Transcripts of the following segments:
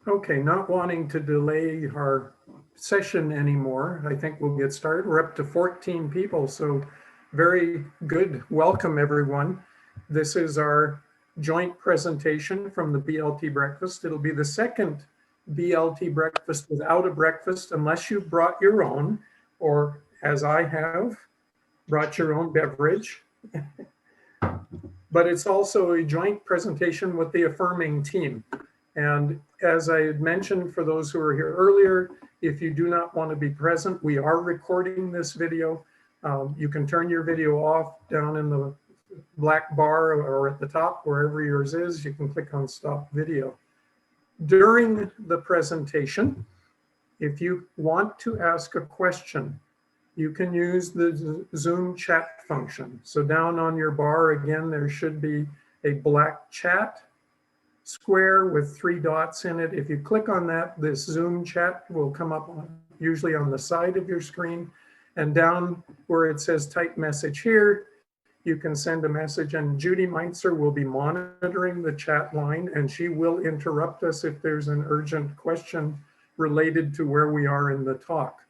Okay, not wanting to delay our session anymore, I think we'll get started. We're up to 14 people, so very good. Welcome, everyone. This is our joint presentation from the BLT breakfast. It'll be the second BLT breakfast without a breakfast, unless you brought your own, or as I have, brought your own beverage. But it's also a joint presentation with the Affirming team. And as I had mentioned, for those who were here earlier, if you do not want to be present, we are recording this video. You can turn your video off down in the black bar or at the top, wherever yours is. You can click on stop video. During the presentation, if you want to ask a question, you can use the Zoom chat function. So down on your bar, again, there should be a black chat square with 3 dots in it. If you click on that, this Zoom chat will come up usually on the side of your screen. And down where it says type message here, you can send a message, and Judy Meintzer will be monitoring the chat line, and she will interrupt us if there's an urgent question related to where we are in the talk.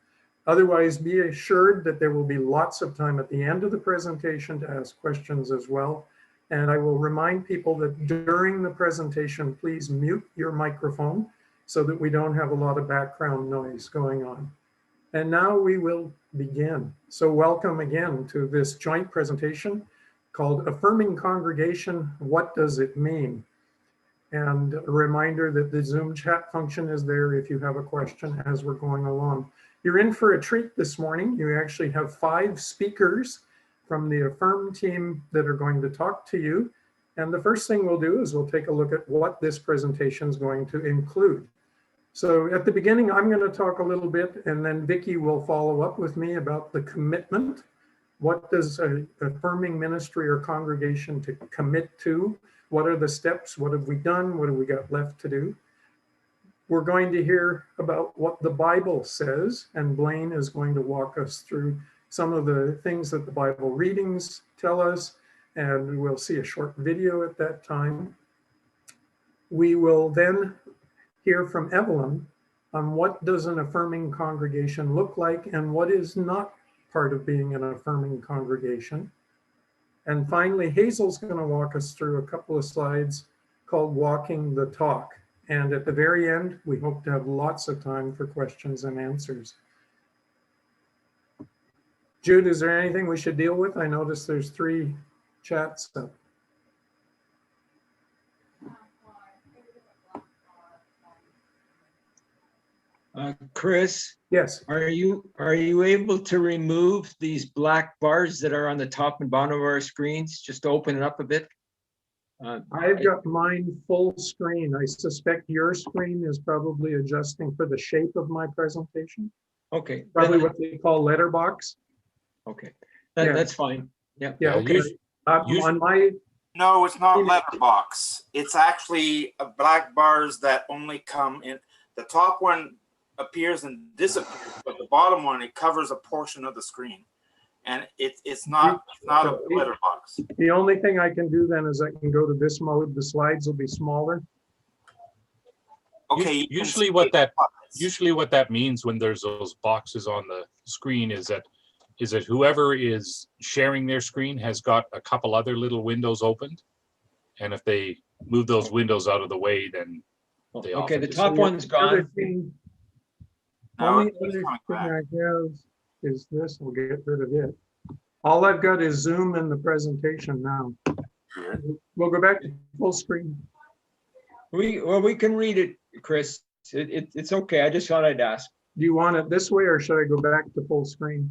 Otherwise, be assured that there will be lots of time at the end of the presentation to ask questions as well. And I will remind people that during the presentation, please mute your microphone so that we don't have a lot of background noise going on. And now we will begin. So welcome again to this joint presentation called Affirming Congregation, What Does It Mean? And a reminder that the Zoom chat function is there if you have a question as we're going along. You're in for a treat this morning. You actually have 5 speakers from the Affirm team that are going to talk to you. And the first thing we'll do is we'll take a look at what this presentation is going to include. So at the beginning, I'm going to talk a little bit, and then Vicki will follow up with me about the commitment. What does an affirming ministry or congregation to commit to? What are the steps? What have we done? What have we got left to do? We're going to hear about what the Bible says, and Blaine is going to walk us through some of the things that the Bible readings tell us, and we'll see a short video at that time. We will then hear from Evelyn on what does an affirming congregation look like and what is not part of being an affirming congregation. And finally, Hazel's going to walk us through a couple of slides called Walking the Talk. And at the very end, we hope to have lots of time for questions and answers. Jude, is there anything we should deal with? I noticed there's 3 chats up. Chris, yes. Are you able to remove these black bars that are on the top and bottom of our screens? Just to open it up a bit. I've got mine full screen. I suspect your screen is probably adjusting for the shape of my presentation. Okay. Probably what they call letterbox. Okay, Yeah. That's fine. Yeah. Yeah. Okay. On my. No, it's not letterbox. It's actually black bars that only come in. The top one appears and disappears, but the bottom one, it covers a portion of the screen, and it's not a letterbox. The only thing I can do then is I can go to this mode. The slides will be smaller. Okay. Usually what that means when there's those boxes on the screen is that whoever is sharing their screen has got a couple other little windows opened, and if they move those windows out of the way, then they okay. The top one's gone. Only other thing I have is this. We'll get rid of it. All I've got is Zoom in the presentation now. We'll go back to full screen. We can read it, Chris. It's okay. I just thought I'd ask. Do you want it this way, or should I go back to full screen?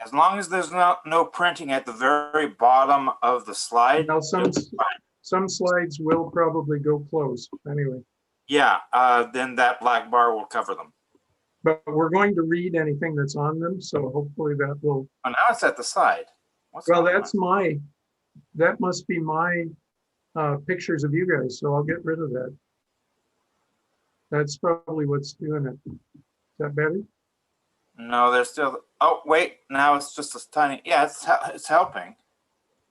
As long as there's no printing at the very bottom of the slide. Now, some slides will probably go close anyway. Yeah, then that black bar will cover them. But we're going to read anything that's on them, so hopefully that will. Oh, now it's at the side. Well, that must be my pictures of you guys, so I'll get rid of that. That's probably what's doing it. Is that better? No, there's still. Oh, wait. Now it's just a tiny. Yeah, it's helping.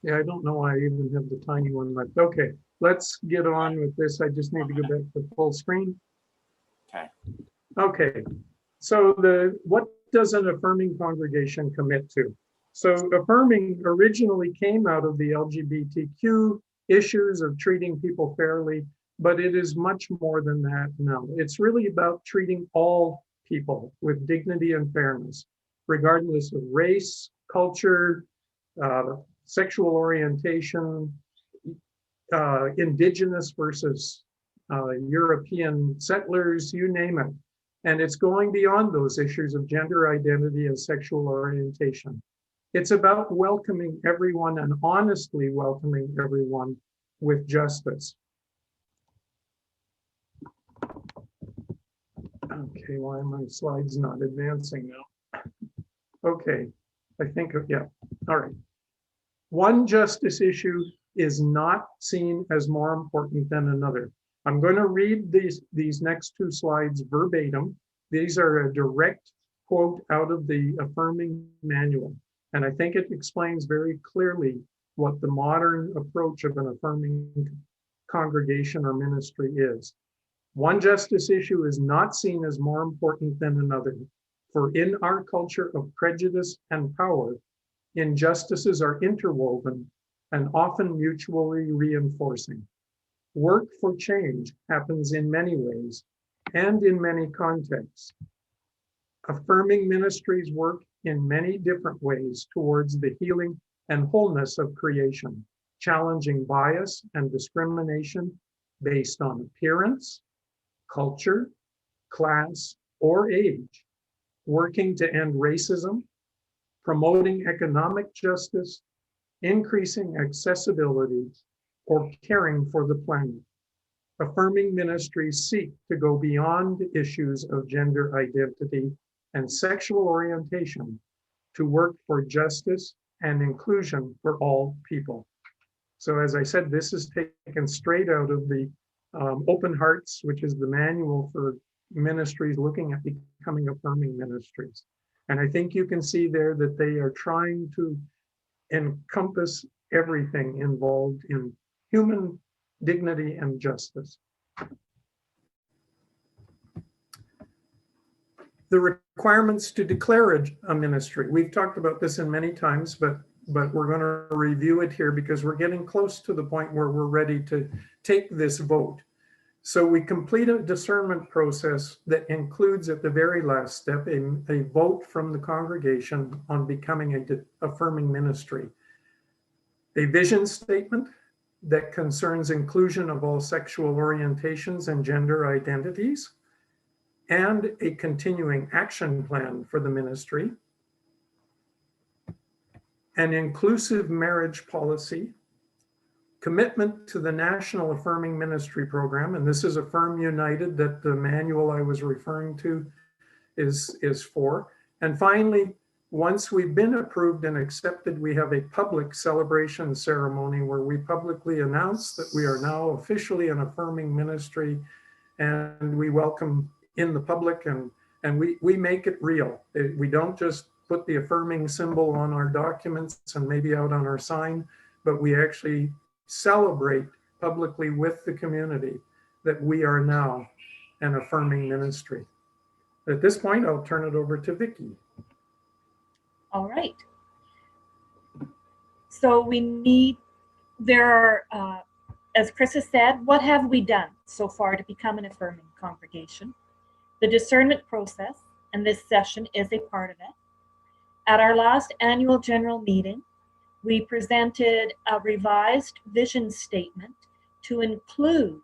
Yeah, I don't know why I even have the tiny one left. Okay, let's get on with this. I just need to go back to full screen. Okay. Okay, so what does an affirming congregation commit to? So affirming originally came out of the LGBTQ issues of treating people fairly, but it is much more than that now. It's really about treating all people with dignity and fairness, regardless of race, culture, sexual orientation, indigenous versus European settlers, you name it. And it's going beyond those issues of gender identity and sexual orientation. It's about welcoming everyone and honestly welcoming everyone with justice. Okay, why are my slides not advancing now? Okay, I think, yeah, all right. One justice issue is not seen as more important than another. I'm going to read these next two slides verbatim. These are a direct quote out of the Affirming Manual. And I think it explains very clearly what the modern approach of an affirming congregation or ministry is. One justice issue is not seen as more important than another, for in our culture of prejudice and power, injustices are interwoven and often mutually reinforcing. Work for change happens in many ways and in many contexts. Affirming ministries work in many different ways towards the healing and wholeness of creation, challenging bias and discrimination based on appearance, culture, class, or age, working to end racism, promoting economic justice, increasing accessibility, or caring for the planet. Affirming ministries seek to go beyond issues of gender identity and sexual orientation to work for justice and inclusion for all people. So as I said, this is taken straight out of the Open Hearts, which is the manual for ministries looking at becoming affirming ministries. And I think you can see there that they are trying to encompass everything involved in human dignity and justice. The requirements to declare a ministry. We've talked about this in many times, but we're going to review it here because we're getting close to the point where we're ready to take this vote. So we complete a discernment process that includes at the very last step a vote from the congregation on becoming an affirming ministry. A vision statement that concerns inclusion of all sexual orientations and gender identities, and a continuing action plan for the ministry, an inclusive marriage policy, commitment to the National Affirming Ministry Program, and this is Affirm United that the manual I was referring to is for. And finally, once we've been approved and accepted, we have a public celebration ceremony where we publicly announce that we are now officially an affirming ministry, and we welcome in the public and we make it real. We don't just put the affirming symbol on our documents and maybe out on our sign, but we actually celebrate publicly with the community that we are now an affirming ministry. At this point, I'll turn it over to Vicki. All right. So there are, as Chris has said, what have we done so far to become an affirming congregation? The discernment process, and this session is a part of it. At our last annual general meeting, we presented a revised vision statement to include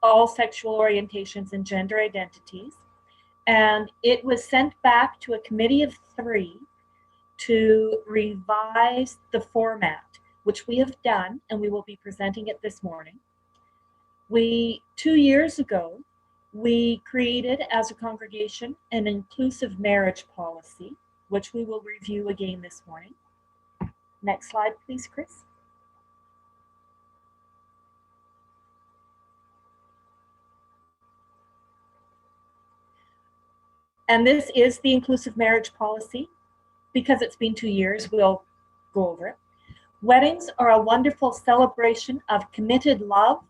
all sexual orientations and gender identities. And it was sent back to a committee of 3 to revise the format, which we have done, and we will be presenting it this morning. 2 years ago, we created as a congregation an inclusive marriage policy, which we will review again this morning. Next slide, please, Chris. And this is the inclusive marriage policy. Because it's been 2 years, we'll go over it. Weddings are a wonderful celebration of committed love,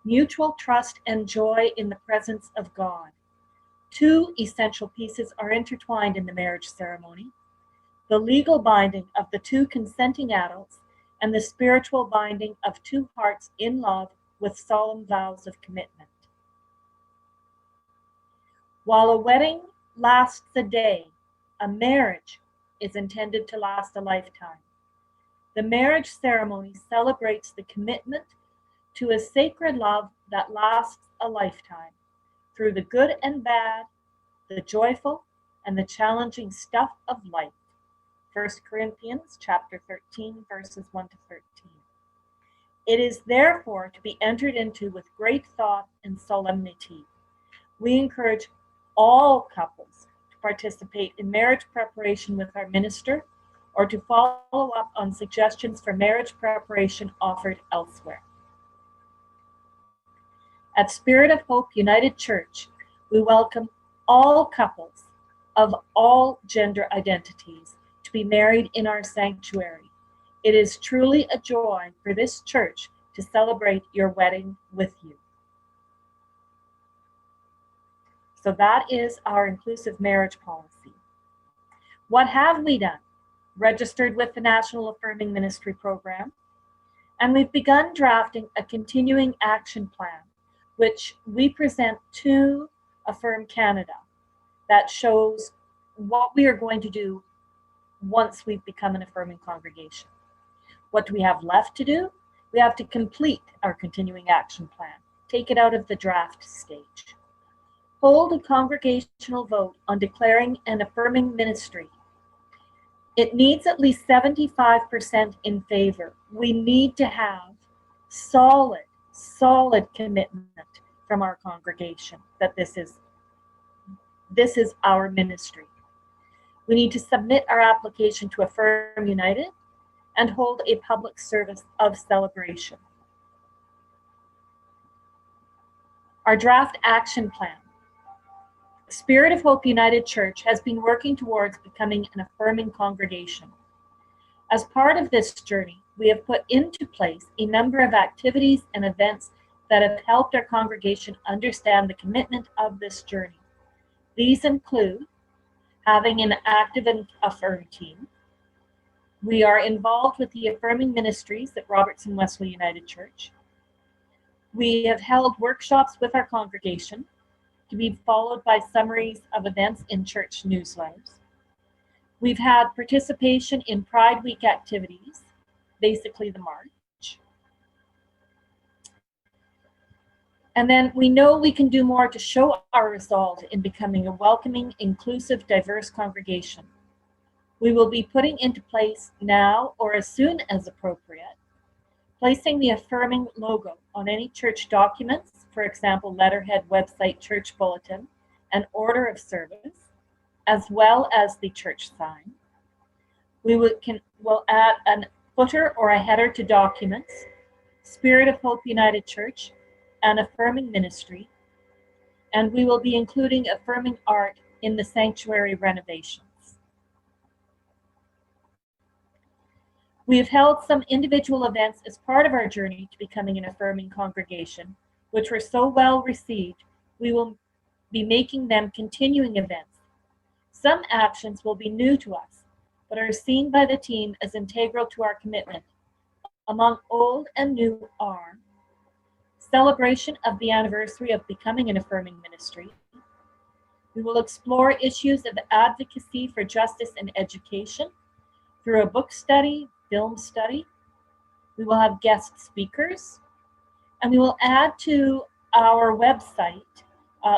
mutual trust and joy in the presence of God. Two essential pieces are intertwined in the marriage ceremony: the legal binding of the two consenting adults and the spiritual binding of two hearts in love with solemn vows of commitment. While a wedding lasts a day, a marriage is intended to last a lifetime. The marriage ceremony celebrates the commitment to a sacred love that lasts a lifetime through the good and bad, the joyful and the challenging stuff of life. 1 Corinthians chapter 13, verses 1 to 13. It is therefore to be entered into with great thought and solemnity. We encourage all couples to participate in marriage preparation with our minister, or to follow up on suggestions for marriage preparation offered elsewhere. At Spirit of Hope United Church, we welcome all couples of all gender identities to be married in our sanctuary. It is truly a joy for this church to celebrate your wedding with you. So that is our inclusive marriage policy. What have we done? Registered with the National Affirming Ministry program, and we've begun drafting a continuing action plan, which we present to Affirm Canada, that shows what we are going to do once we've become an affirming congregation. What do we have left to do? We have to complete our continuing action plan, take it out of the draft stage, hold a congregational vote on declaring an affirming ministry. It needs at least 75% in favor. We need to have solid commitment from our congregation that this is our ministry. We need to submit our application to Affirm United and hold a public service of celebration. Our draft action plan. Spirit of Hope United Church has been working towards becoming an affirming congregation. As part of this journey, we have put into place a number of activities and events that have helped our congregation understand the commitment of this journey. These include having an active and Affirm team. We are involved with the Affirming Ministries at Robertson Wesley United Church. We have held workshops with our congregation, to be followed by summaries of events in church newsletters. We've had participation in Pride Week activities, basically the march. And then we know we can do more to show our resolve in becoming a welcoming, inclusive, diverse congregation. We will be putting into place now, or as soon as appropriate, placing the affirming logo on any church documents, for example, letterhead, website, church bulletin, and order of service, as well as the church sign. We'll add a footer or a header to documents, Spirit of Hope United Church, and Affirming Ministry, and we will be including affirming art in the sanctuary renovations. We have held some individual events as part of our journey to becoming an affirming congregation, which were so well received, we will be making them continuing events. Some actions will be new to us, but are seen by the team as integral to our commitment. Among old and new are celebration of the anniversary of becoming an affirming ministry. We will explore issues of advocacy for justice and education through a book study, film study. We will have guest speakers, and we will add to our website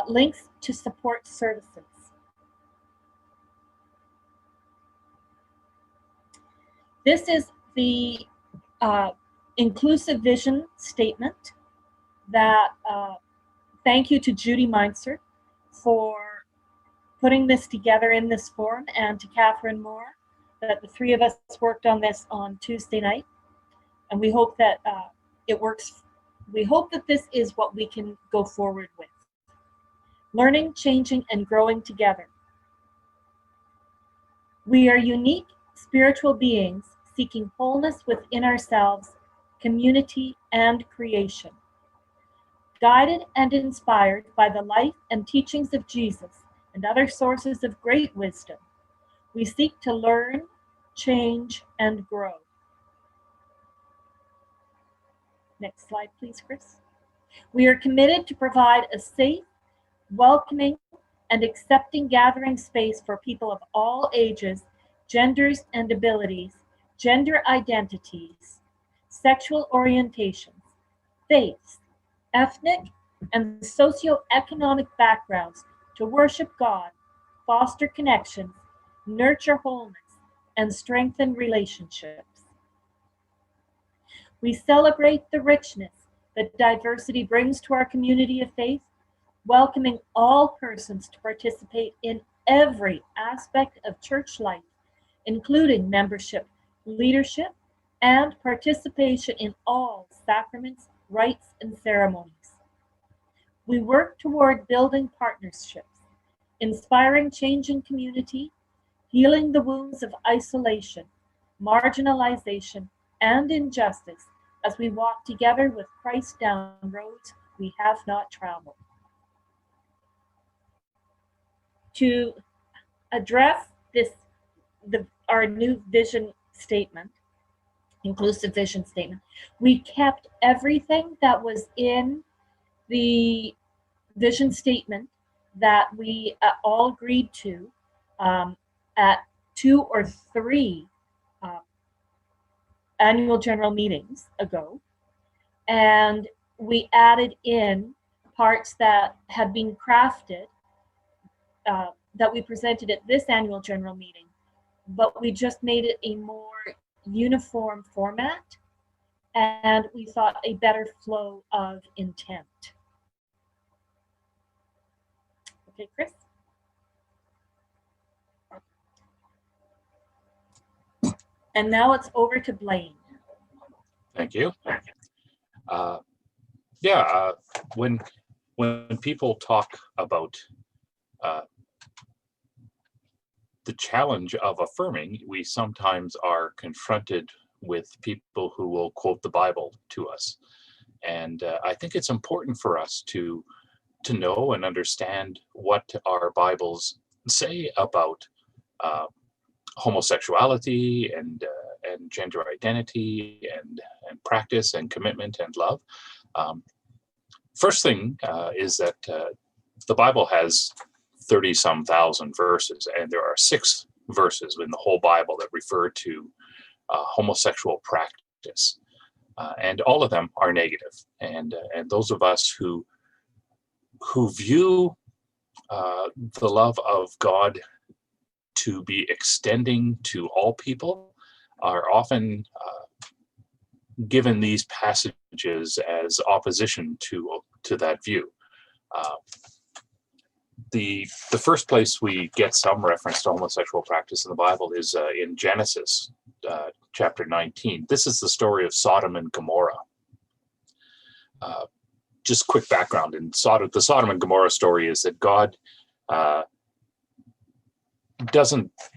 links to support services. This is the inclusive vision statement that thank you to Judy Meinzer for putting this together in this form, and to Catherine Moore, that the three of us worked on this on Tuesday night, and we hope that it works. We hope that this is what we can go forward with. Learning, changing, and growing together. We are unique spiritual beings seeking wholeness within ourselves, community, and creation. Guided and inspired by the life and teachings of Jesus and other sources of great wisdom, we seek to learn, change, and grow. Next slide, please, Chris. We are committed to provide a safe, welcoming, and accepting gathering space for people of all ages, genders and abilities, gender identities, sexual orientations, faiths, ethnic, and socioeconomic backgrounds to worship God, foster connections, nurture wholeness, and strengthen relationships. We celebrate the richness that diversity brings to our community of faith, welcoming all persons to participate in every aspect of church life, including membership, leadership, and participation in all sacraments, rites, and ceremonies. We work toward building partnerships, inspiring change in community, healing the wounds of isolation, marginalization, and injustice as we walk together with Christ down roads we have not traveled. To address this, our new vision statement, inclusive vision statement, we kept everything that was in the vision statement that we all agreed to at 2 or 3 annual general meetings ago, and we added in parts that had been crafted that we presented at this annual general meeting, but we just made it a more uniform format, and we thought a better flow of intent. Okay, Chris? And now it's over to Blaine. Thank you. When people talk about the challenge of affirming, we sometimes are confronted with people who will quote the Bible to us. And I think it's important for us to know and understand what our Bibles say about homosexuality and gender identity and practice and commitment and love. First thing is that the Bible has 30-some thousand verses, and there are 6 verses in the whole Bible that refer to homosexual practice, and all of them are negative. And those of us who view the love of God to be extending to all people are often given these passages as opposition to that view. The first place we get some reference to homosexual practice in the Bible is in Genesis chapter 19. This is the story of Sodom and Gomorrah. Just quick background in the Sodom and Gomorrah story is that God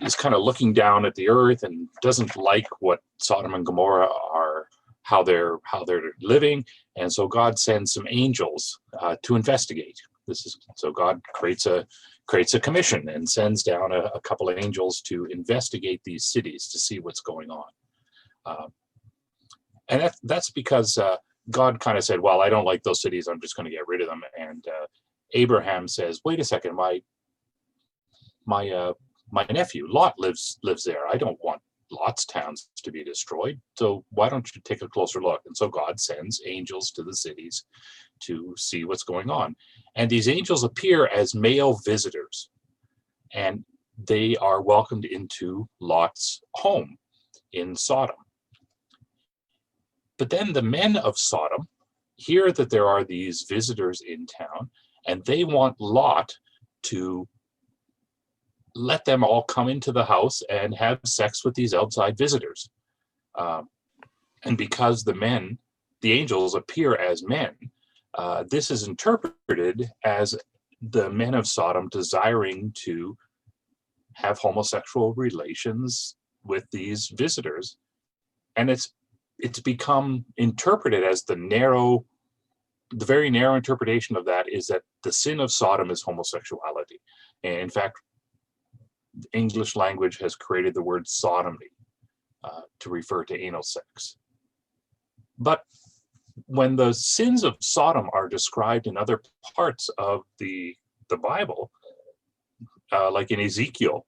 is kind of looking down at the earth and doesn't like what Sodom and Gomorrah are, how they're living, and so God sends some angels to investigate. So God creates a commission and sends down a couple of angels to investigate these cities to see what's going on. And that's because God kind of said, well, I don't like those cities, I'm just going to get rid of them. And Abraham says, wait a second, my nephew Lot lives there. I don't want Lot's towns to be destroyed. So why don't you take a closer look? And so God sends angels to the cities to see what's going on. And these angels appear as male visitors, and they are welcomed into Lot's home in Sodom. But then the men of Sodom hear that there are these visitors in town, and they want Lot to let them all come into the house and have sex with these outside visitors. And because the angels appear as men, this is interpreted as the men of Sodom desiring to have homosexual relations with these visitors. And it's become interpreted as the narrow the very narrow interpretation of that is that the sin of Sodom is homosexuality. And in fact, the English language has created the word sodomy to refer to anal sex. But when the sins of Sodom are described in other parts of the Bible, like in Ezekiel,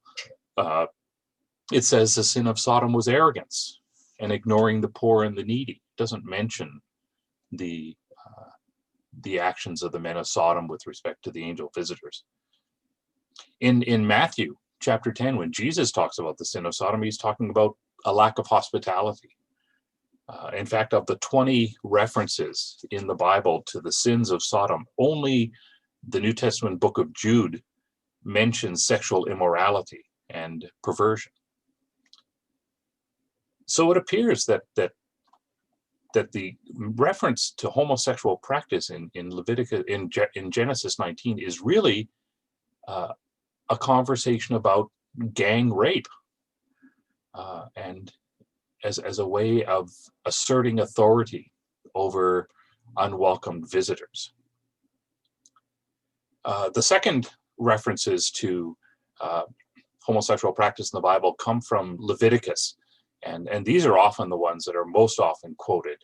it says the sin of Sodom was arrogance and ignoring the poor and the needy. It doesn't mention the actions of the men of Sodom with respect to the angel visitors. In Matthew chapter 10, when Jesus talks about the sin of Sodom, he's talking about a lack of hospitality. In fact, of the 20 references in the Bible to the sins of Sodom, only the New Testament book of Jude mentions sexual immorality and perversion. So it appears that the reference to homosexual practice in Leviticus, in Genesis 19, is really a conversation about gang rape, and as a way of asserting authority over unwelcomed visitors. The second references to homosexual practice in the Bible come from Leviticus, and these are often the ones that are most often quoted,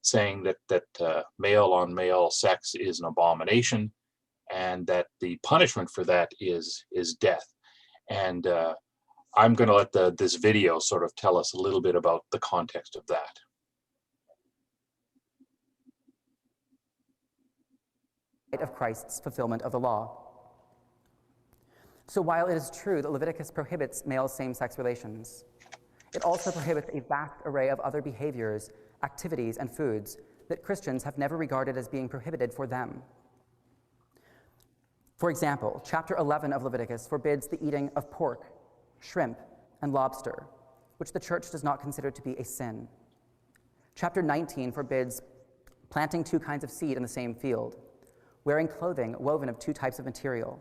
saying that male on male sex is an abomination, and that the punishment for that is death. And I'm going to let this video sort of tell us a little bit about the context of that. Of Christ's fulfillment of the law. So while it is true that Leviticus prohibits male same-sex relations, it also prohibits a vast array of other behaviors, activities, and foods that Christians have never regarded as being prohibited for them. For example, chapter 11 of Leviticus forbids the eating of pork, shrimp, and lobster, which the church does not consider to be a sin. Chapter 19 forbids planting 2 kinds of seed in the same field, wearing clothing woven of 2 types of material,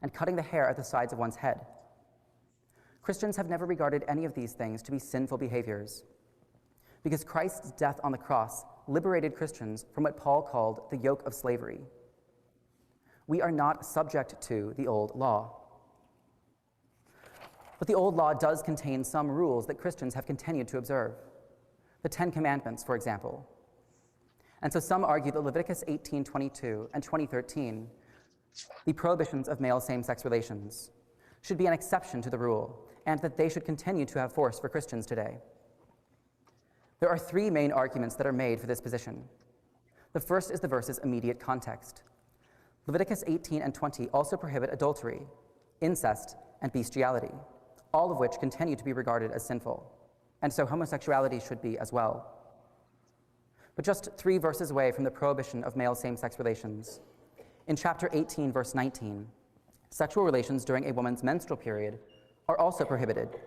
and cutting the hair at the sides of one's head. Christians have never regarded any of these things to be sinful behaviors, because Christ's death on the cross liberated Christians from what Paul called the yoke of slavery. We are not subject to the old law. But the old law does contain some rules that Christians have continued to observe. The 10 Commandments, for example. And so some argue that Leviticus 18:22 and 20:13, the prohibitions of male same-sex relations, should be an exception to the rule, and that they should continue to have force for Christians today. There are 3 main arguments that are made for this position. The first is the verse's immediate context. Leviticus 18 and 20 also prohibit adultery, incest, and bestiality, all of which continue to be regarded as sinful, and so homosexuality should be as well. But just 3 verses away from the prohibition of male same-sex relations, in chapter 18, verse 19, sexual relations during a woman's menstrual period are also prohibited,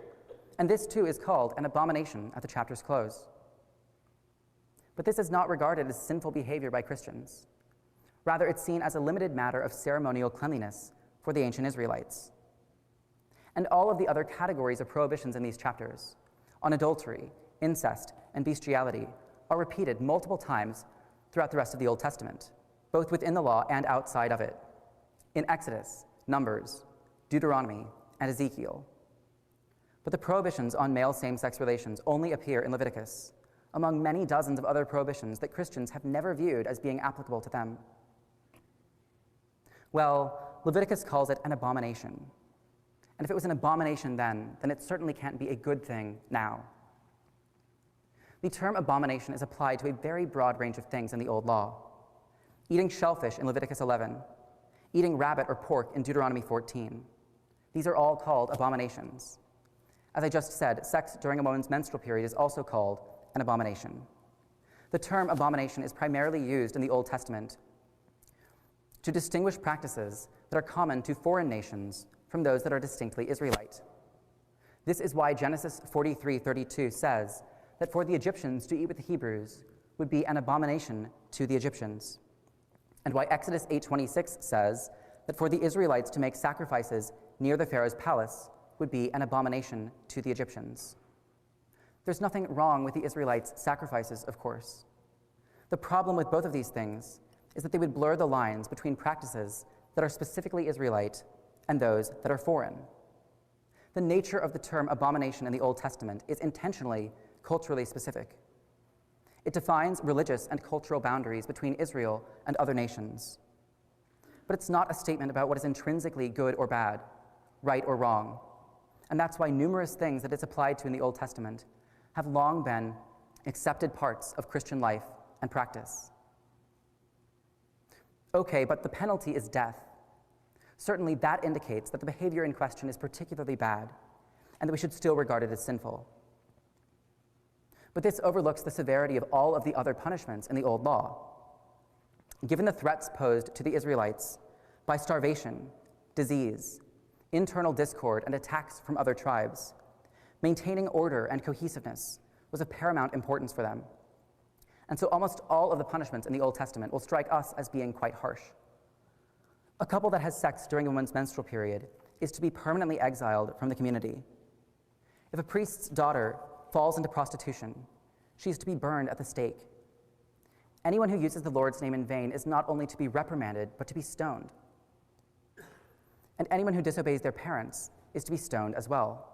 and this too is called an abomination at the chapter's close. But this is not regarded as sinful behavior by Christians. Rather, it's seen as a limited matter of ceremonial cleanliness for the ancient Israelites. And all of the other categories of prohibitions in these chapters, on adultery, incest, and bestiality, are repeated multiple times throughout the rest of the Old Testament, both within the law and outside of it, in Exodus, Numbers, Deuteronomy, and Ezekiel. But the prohibitions on male same-sex relations only appear in Leviticus, among many dozens of other prohibitions that Christians have never viewed as being applicable to them. Well, Leviticus calls it an abomination. And if it was an abomination then it certainly can't be a good thing now. The term abomination is applied to a very broad range of things in the Old Law. Eating shellfish in Leviticus 11, eating rabbit or pork in Deuteronomy 14. These are all called abominations. As I just said, sex during a woman's menstrual period is also called an abomination. The term abomination is primarily used in the Old Testament to distinguish practices that are common to foreign nations from those that are distinctly Israelite. This is why Genesis 43:32 says that for the Egyptians to eat with the Hebrews would be an abomination to the Egyptians, and why Exodus 8:26 says that for the Israelites to make sacrifices near the Pharaoh's palace would be an abomination to the Egyptians. There's nothing wrong with the Israelites' sacrifices, of course, The problem with both of these things is that they would blur the lines between practices that are specifically Israelite and those that are foreign. The nature of the term abomination in the Old Testament is intentionally culturally specific. It defines religious and cultural boundaries between Israel and other nations. But it's not a statement about what is intrinsically good or bad, right or wrong. And that's why numerous things that it's applied to in the Old Testament have long been accepted parts of Christian life and practice. Okay, but the penalty is death. Certainly that indicates that the behavior in question is particularly bad, and that we should still regard it as sinful. But this overlooks the severity of all of the other punishments in the Old Law. Given the threats posed to the Israelites by starvation, disease, internal discord, and attacks from other tribes, maintaining order and cohesiveness was of paramount importance for them. And so almost all of the punishments in the Old Testament will strike us as being quite harsh. A couple that has sex during a woman's menstrual period is to be permanently exiled from the community. If a priest's daughter falls into prostitution, she is to be burned at the stake. Anyone who uses the Lord's name in vain is not only to be reprimanded, but to be stoned. And anyone who disobeys their parents is to be stoned as well.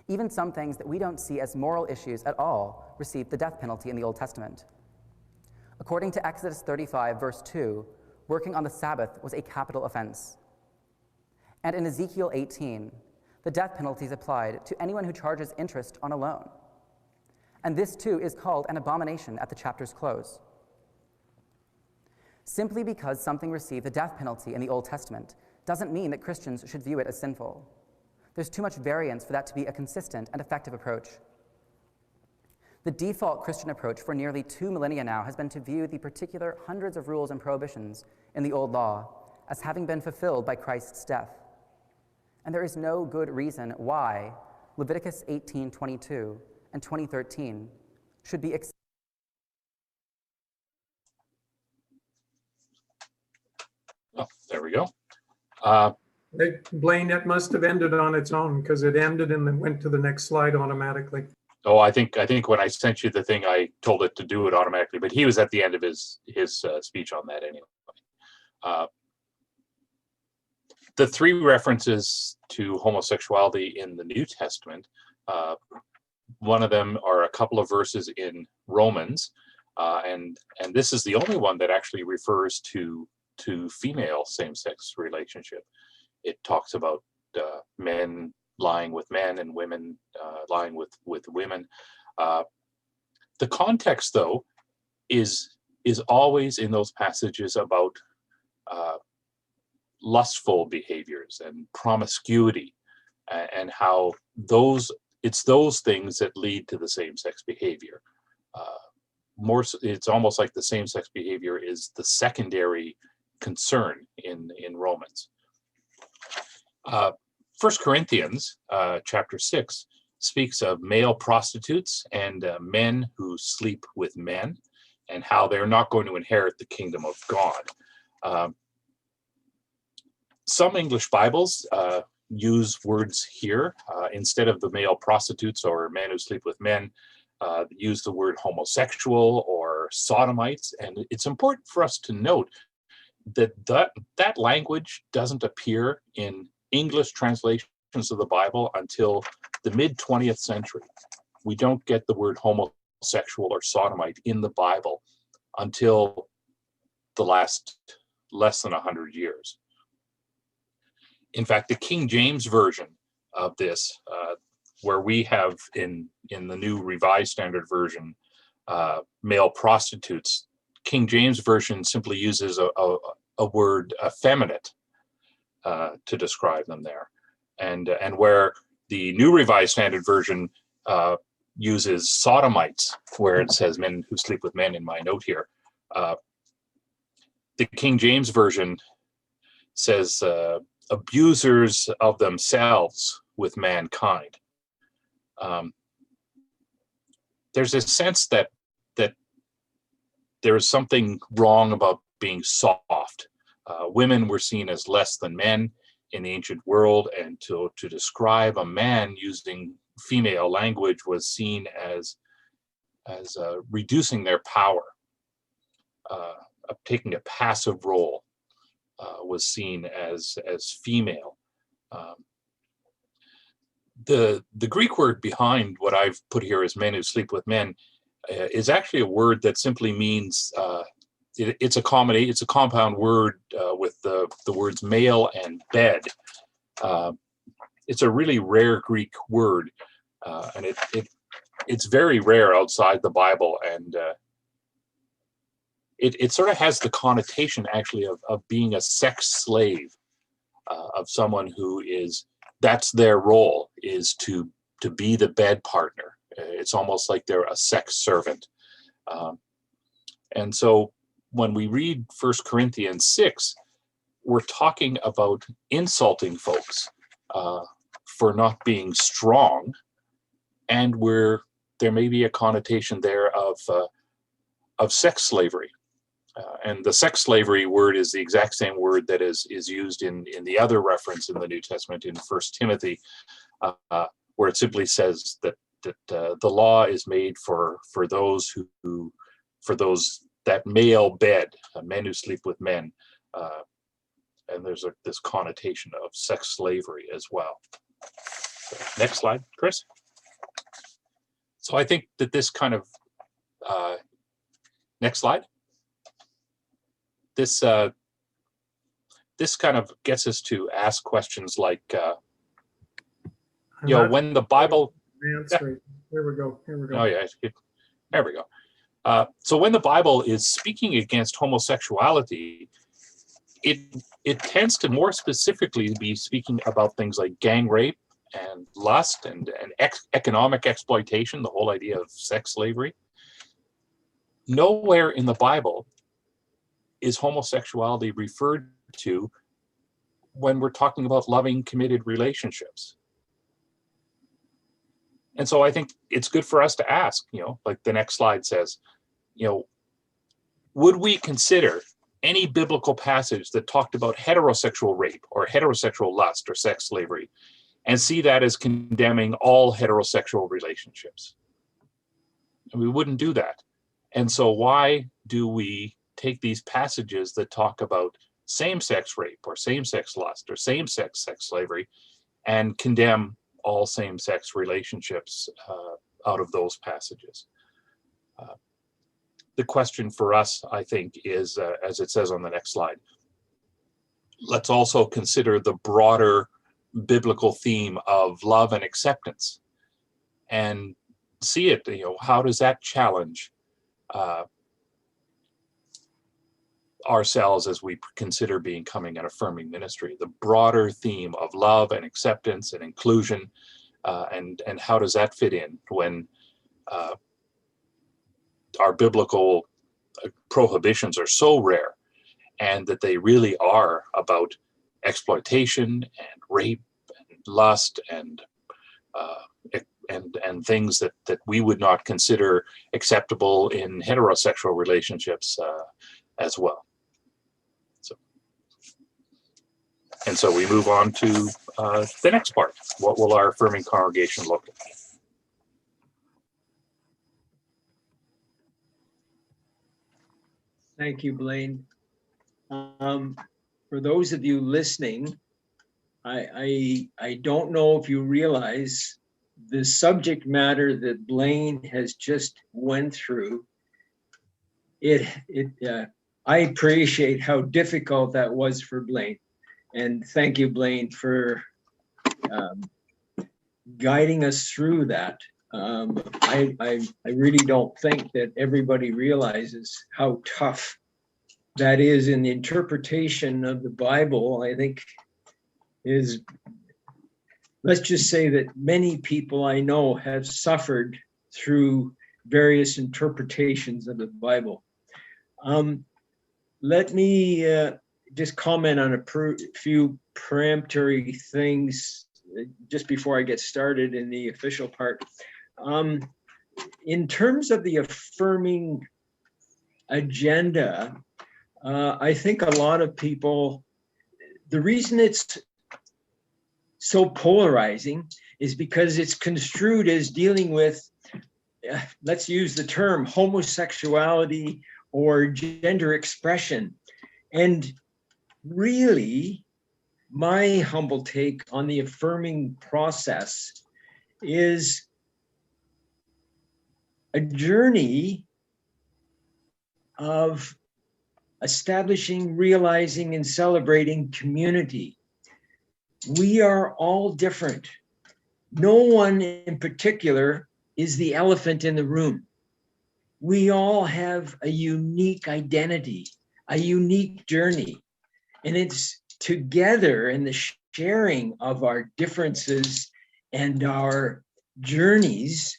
Even some things that we don't see as moral issues at all received the death penalty in the Old Testament. According to Exodus 35, verse 2, working on the Sabbath was a capital offense. And in Ezekiel 18, the death penalty is applied to anyone who charges interest on a loan. And this too is called an abomination at the chapter's close. Simply because something received the death penalty in the Old Testament doesn't mean that Christians should view it as sinful. There's too much variance for that to be a consistent and effective approach. The default Christian approach for nearly 2 millennia now has been to view the particular hundreds of rules and prohibitions in the Old Law as having been fulfilled by Christ's death. And there is no good reason why Leviticus 18:22 and 20:13 should be Oh, there we go. Blaine, it must have ended on its own because it ended and then went to the next slide automatically. Oh, I think when I sent you the thing, I told it to do it automatically, but he was at the end of his speech on that anyway. The 3 references to homosexuality in the New Testament, one of them are a couple of verses in Romans, and this is the only one that actually refers to female same-sex relationship. It talks about men lying with men and women lying with women. The context, though, is always in those passages about lustful behaviors and promiscuity, and how it's those things that lead to the same-sex behavior. It's almost like the same-sex behavior is the secondary concern in Romans. 1 Corinthians chapter 6 speaks of male prostitutes and men who sleep with men, and how they're not going to inherit the kingdom of God. Some English Bibles use words here instead of the male prostitutes or men who sleep with men, use the word homosexual or sodomites. And it's important for us to note that language doesn't appear in English translations of the Bible until the mid-20th century. We don't get the word homosexual or sodomite in the Bible until the last less than 100 years. In fact, the King James Version of this, where we have in the New Revised Standard Version, male prostitutes, King James Version simply uses a word effeminate to describe them there. And where the New Revised Standard Version uses sodomites, where it says men who sleep with men in my note here, the King James Version says abusers of themselves with mankind. There's a sense that there is something wrong about being soft. Women were seen as less than men in the ancient world, and to describe a man using female language was seen as reducing their power. taking a passive role was seen as female. The Greek word behind what I've put here as men who sleep with men is actually a word that simply means it's a compound word with the words male and bed. It's a really rare Greek word, and it's very rare outside the Bible, and it sort of has the connotation actually of being a sex slave, of someone who that's their role, is to be the bed partner. It's almost like they're a sex servant. And so when we read 1 Corinthians 6, we're talking about insulting folks for not being strong, and there may be a connotation there of sex slavery. And the sex slavery word is the exact same word that is used in the other reference in the New Testament in 1 Timothy, where it simply says that the law is made for those that male bed, men who sleep with men, and there's this connotation of sex slavery as well. So, next slide, Chris. So I think that this kind of next slide. This kind of gets us to ask questions like, when the Bible. Here we go. Oh yeah, there we go. So when the Bible is speaking against homosexuality, it tends to more specifically be speaking about things like gang rape and lust and economic exploitation, the whole idea of sex slavery. Nowhere in the Bible is homosexuality referred to when we're talking about loving, committed relationships. And so I think it's good for us to ask, like the next slide says, would we consider any biblical passage that talked about heterosexual rape or heterosexual lust or sex slavery and see that as condemning all heterosexual relationships? And we wouldn't do that. And so why do we take these passages that talk about same-sex rape or same-sex lust or same-sex sex slavery and condemn all same-sex relationships out of those passages? The question for us, I think, is, as it says on the next slide, let's also consider the broader biblical theme of love and acceptance and see it, how does that challenge ourselves as we consider becoming an affirming ministry, the broader theme of love and acceptance and inclusion, and how does that fit in when our biblical prohibitions are so rare, and that they really are about exploitation and rape and lust and things that we would not consider acceptable in heterosexual relationships as well. So we move on to the next part. What will our affirming congregation look like? Thank you, Blaine. For those of you listening, I don't know if you realize the subject matter that Blaine has just went through. I appreciate how difficult that was for Blaine. And thank you, Blaine, for guiding us through that. I really don't think that everybody realizes how tough that is in the interpretation of the Bible. I think let's just say that many people I know have suffered through various interpretations of the Bible. Let me just comment on a few peremptory things just before I get started in the official part. In terms of the affirming agenda, I think a lot of people, the reason it's so polarizing is because it's construed as dealing with, let's use the term homosexuality or gender expression. And really, my humble take on the affirming process is a journey of establishing, realizing, and celebrating community. We are all different. No one in particular is the elephant in the room. We all have a unique identity, a unique journey, and it's together in the sharing of our differences and our journeys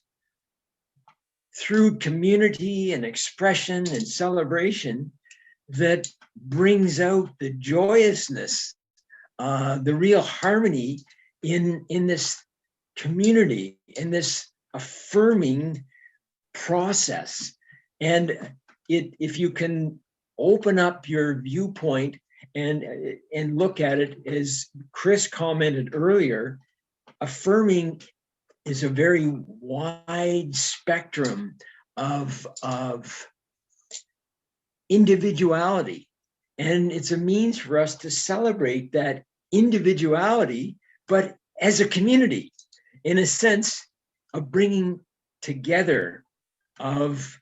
through community and expression and celebration that brings out the joyousness, the real harmony in this community, in this affirming process. And if you can open up your viewpoint and look at it, as Chris commented earlier, affirming is a very wide spectrum of individuality. And it's a means for us to celebrate that individuality, but as a community, in a sense of bringing together of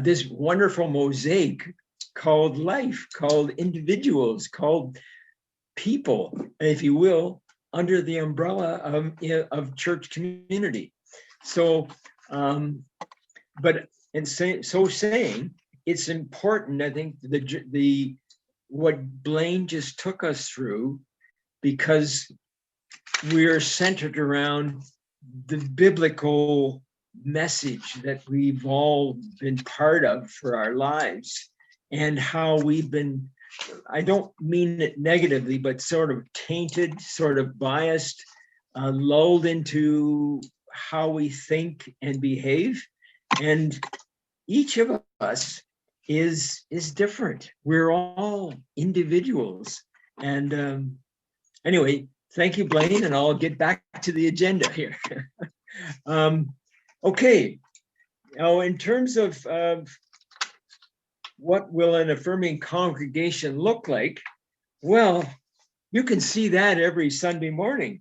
this wonderful mosaic called life, called individuals, called people, if you will, under the umbrella of church community. So, saying, it's important, I think, what Blaine just took us through, because we're centered around the biblical message that we've all been part of for our lives, and how we've been, I don't mean it negatively, but sort of tainted, sort of biased, lulled into how we think and behave. And each of us is different. We're all individuals. And anyway, thank you, Blaine, and I'll get back to the agenda here. Okay, now in terms of what will an affirming congregation look like? Well, you can see that every Sunday morning.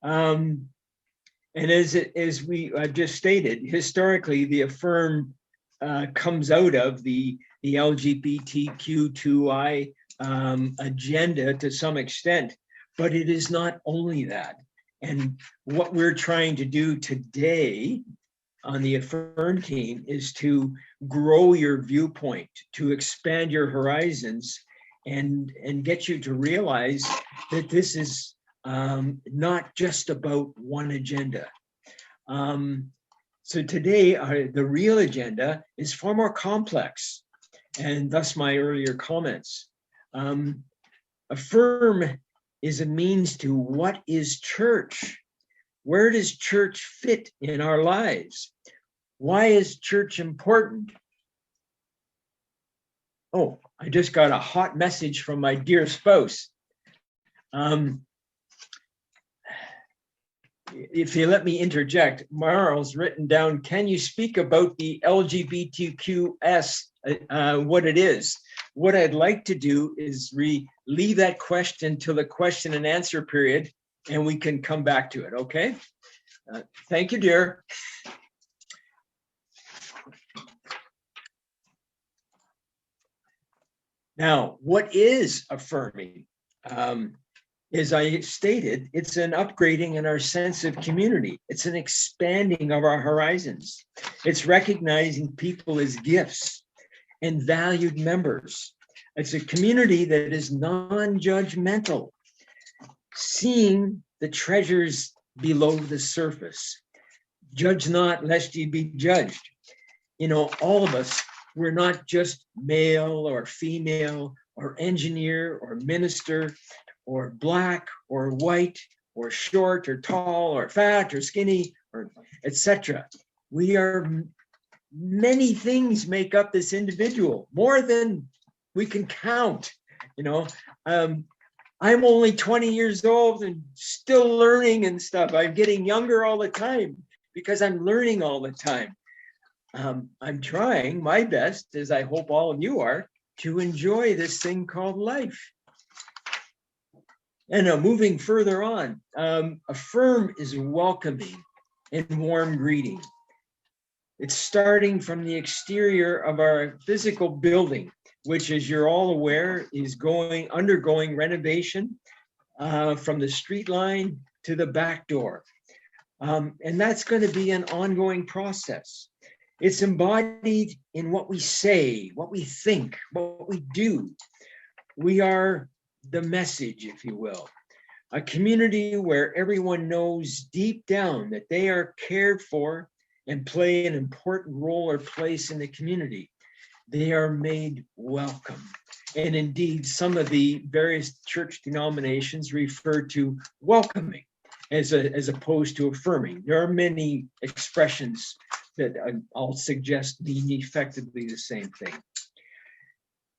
And as we just stated, historically, the Affirm comes out of the LGBTQ2I agenda to some extent, but it is not only that. And what we're trying to do today on the Affirm team is to grow your viewpoint, to expand your horizons, and get you to realize that this is not just about one agenda. So today, the real agenda is far more complex, and thus my earlier comments. Affirm is a means to what is church? Where does church fit in our lives? Why is church important? Oh, I just got a hot message from my dear spouse. If you let me interject, Marl's written down, can you speak about the LGBTQS, what it is? What I'd like to do is leave that question till the question and answer period, and we can come back to it, okay? Thank you, dear. Now, what is affirming? As I stated, it's an upgrading in our sense of community. It's an expanding of our horizons. It's recognizing people as gifts and valued members. It's a community that is non-judgmental, seeing the treasures below the surface. Judge not, lest ye be judged. You know, all of us, we're not just male or female or engineer or minister or black or white or short or tall or fat or skinny or etc. We are, many things make up this individual, more than we can count. You know, I'm only 20 years old and still learning and stuff. I'm getting younger all the time because I'm learning all the time. I'm trying my best, as I hope all of you are, to enjoy this thing called life. And moving further on, Affirm is welcoming and warm greeting. It's starting from the exterior of our physical building, which, as you're all aware, is undergoing renovation from the street line to the back door. And that's going to be an ongoing process. It's embodied in what we say, what we think, what we do. We are the message, if you will. A community where everyone knows deep down that they are cared for and play an important role or place in the community. They are made welcome. And indeed, some of the various church denominations refer to welcoming as opposed to affirming. There are many expressions that I'll suggest being effectively the same thing.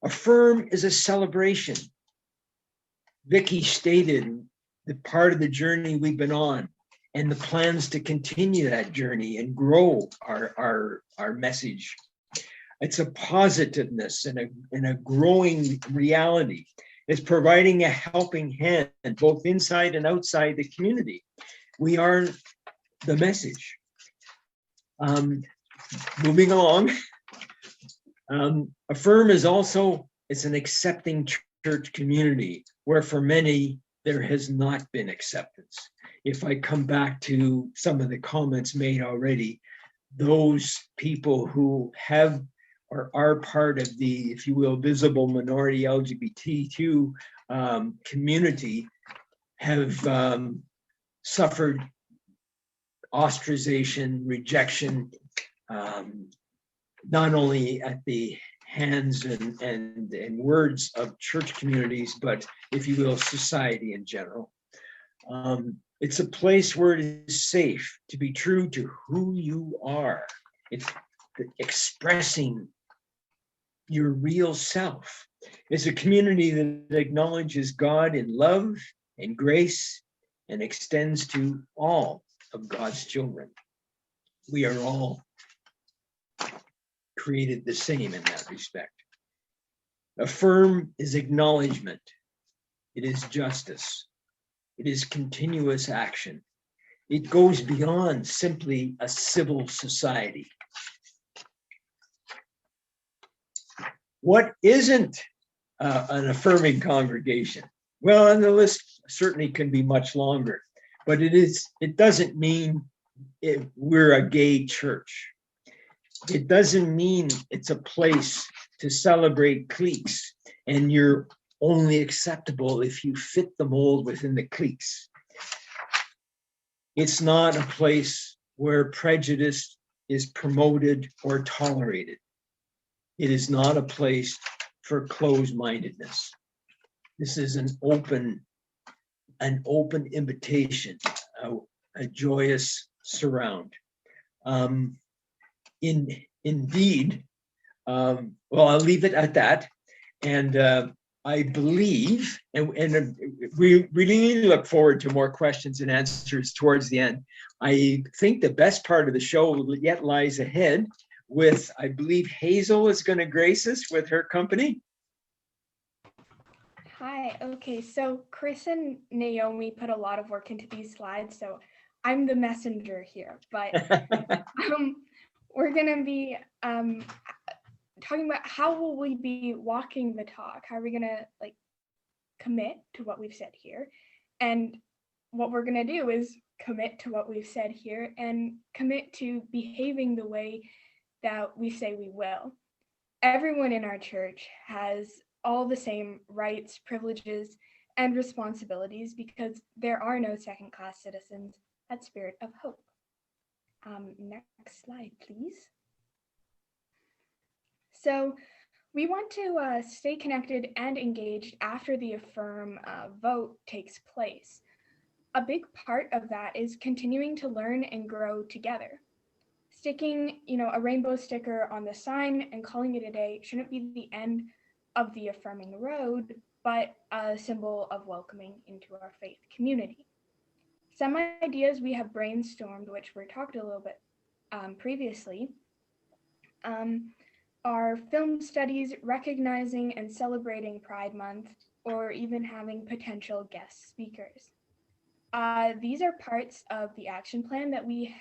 Affirm is a celebration. Vicky stated the part of the journey we've been on and the plans to continue that journey and grow our message. It's a positiveness and a growing reality. It's providing a helping hand both inside and outside the community. We are the message. Moving along, Affirm is also, it's an accepting church community where for many there has not been acceptance. If I come back to some of the comments made already, those people who have or are part of the, if you will, visible minority LGBTQ community have suffered ostracization, rejection, not only at the hands and words of church communities, but if you will, society in general. It's a place where it is safe to be true to who you are. It's expressing your real self. It's a community that acknowledges God in love and grace and extends to all of God's children. We are all created the same in that respect. Affirm is acknowledgement. It is justice. It is continuous action. It goes beyond simply a civil society. What isn't an affirming congregation? Well, and the list certainly can be much longer, but it doesn't mean we're a gay church. It doesn't mean it's a place to celebrate cliques and you're only acceptable if you fit the mold within the cliques. It's not a place where prejudice is promoted or tolerated. It is not a place for closed-mindedness. This is an open invitation, a joyous surround. Indeed, well, I'll leave it at that. And I believe, and we really look forward to more questions and answers towards the end. I think the best part of the show yet lies ahead with, I believe Hazel is going to grace us with her company. Hi, okay, so Chris and Naomi put a lot of work into these slides, so I'm the messenger here, but we're going to be talking about how will we be walking the talk? How are we going to like commit to what we've said here? And what we're going to do is commit to what we've said here and commit to behaving the way that we say we will. Everyone in our church has all the same rights, privileges, and responsibilities because there are no second-class citizens at Spirit of Hope. Next slide, please. So we want to stay connected and engaged after the Affirm vote takes place. A big part of that is continuing to learn and grow together. Sticking, a rainbow sticker on the sign and calling it a day shouldn't be the end of the affirming road, but a symbol of welcoming into our faith community. Some ideas we have brainstormed, which were talked a little bit previously, are film studies recognizing and celebrating Pride Month, or even having potential guest speakers. These are parts of the action plan that we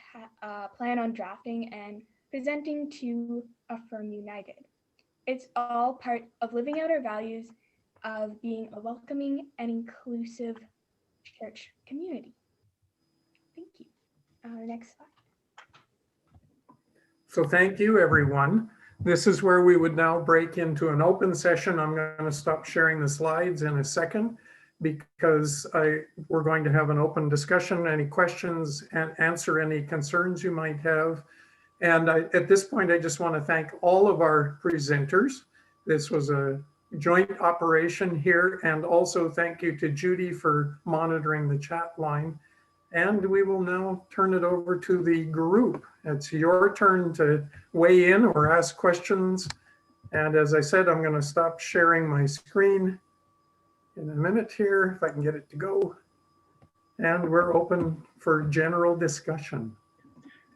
plan on drafting and presenting to Affirm United. It's all part of living out our values of being a welcoming and inclusive church community. Thank you. Next slide. So thank you, everyone. This is where we would now break into an open session. I'm going to stop sharing the slides in a second because we're going to have an open discussion, any questions, and answer any concerns you might have. And at this point, I just want to thank all of our presenters. This was a joint operation here, and also thank you to Judy for monitoring the chat line. And we will now turn it over to the group. It's your turn to weigh in or ask questions. And as I said, I'm going to stop sharing my screen in a minute here, if I can get it to go. And we're open for general discussion.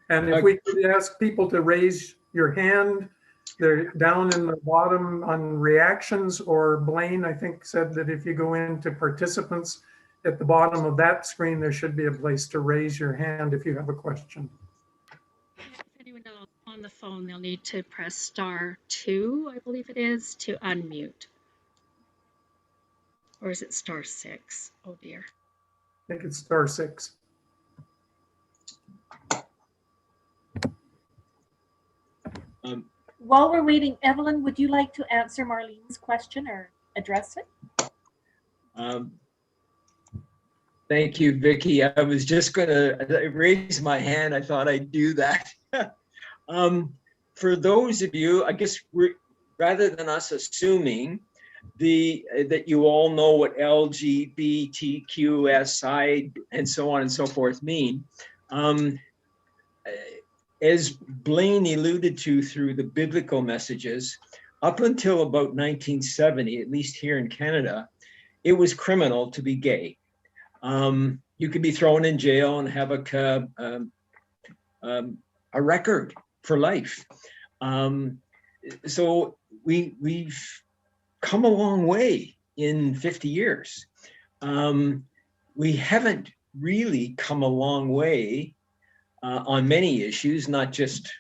And if we could ask people to raise your hand, they're down in the bottom on reactions, or Blaine, I think, said that if you go into participants, at the bottom of that screen, there should be a place to raise your hand if you have a question. If anyone on the phone, they'll need to press *2, I believe it is, to unmute. Or is it *6? Oh dear. I think it's *6. While we're waiting, Evelyn, would you like to answer Marlene's question or address it? Thank you, Vicki. I was just going to raise my hand. I thought I'd do that. For those of you, I guess rather than us assuming that you all know what LGBTQSI and so on and so forth mean, as Blaine alluded to through the biblical messages, up until about 1970, at least here in Canada, it was criminal to be gay. You could be thrown in jail and have a record for life. So we've come a long way in 50 years. We haven't really come a long way on many issues, not just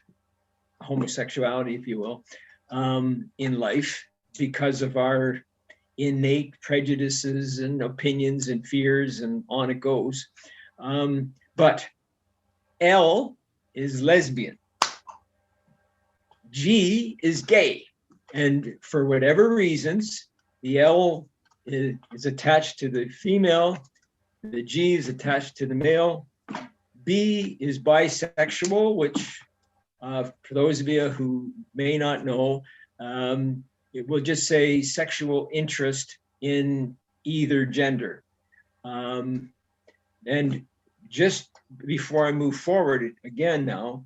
homosexuality, if you will, in life, because of our innate prejudices and opinions and fears, and on it goes. But L is lesbian. G is gay. And for whatever reasons, the L is attached to the female, the G is attached to the male. B is bisexual, which for those of you who may not know, it will just say sexual interest in either gender. And just before I move forward again now,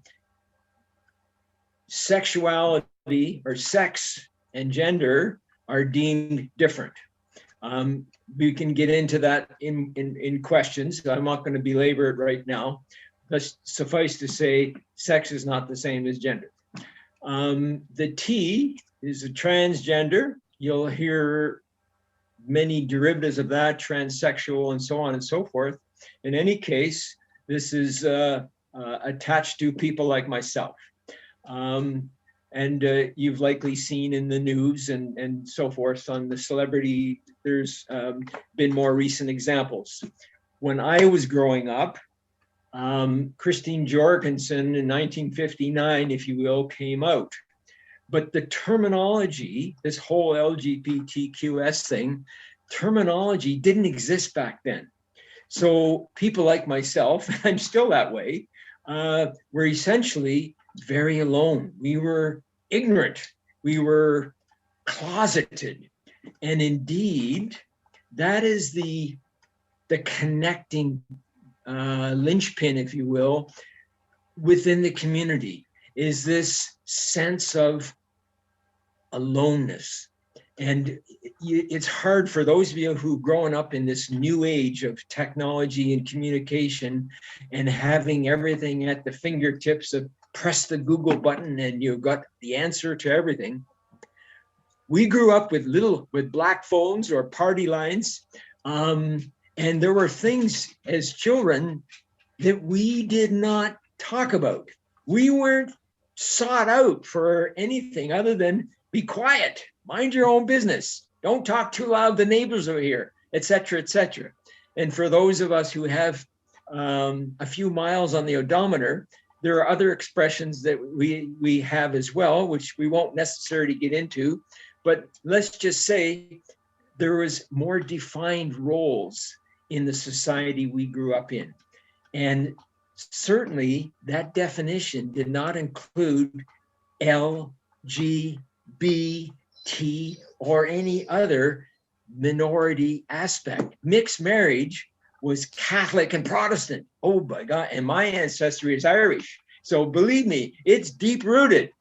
sexuality or sex and gender are deemed different. We can get into that in questions. I'm not going to belabor it right now. Let's suffice to say, sex is not the same as gender. The T is a transgender. You'll hear many derivatives of that, transsexual and so on and so forth. In any case, this is attached to people like myself. And you've likely seen in the news and so forth on the celebrity, there's been more recent examples. When I was growing up, Christine Jorgensen in 1959, if you will, came out. But the terminology, this whole LGBTQS thing, terminology didn't exist back then. So people like myself, and I'm still that way, were essentially very alone. We were ignorant. We were closeted. And indeed, that is the connecting linchpin, if you will, within the community, is this sense of aloneness. And it's hard for those of you who've grown up in this new age of technology and communication and having everything at the fingertips of press the Google button and you've got the answer to everything. We grew up with black phones or party lines. And there were things as children that we did not talk about. We weren't sought out for anything other than be quiet, mind your own business, don't talk too loud, the neighbors are here, etc., etc. And for those of us who have a few miles on the odometer, there are other expressions that we have as well, which we won't necessarily get into, but let's just say there was more defined roles in the society we grew up in. And certainly that definition did not include LGBT or any other minority aspect. Mixed marriage was Catholic and Protestant. Oh my God, and my ancestry is Irish. So believe me, it's deep rooted.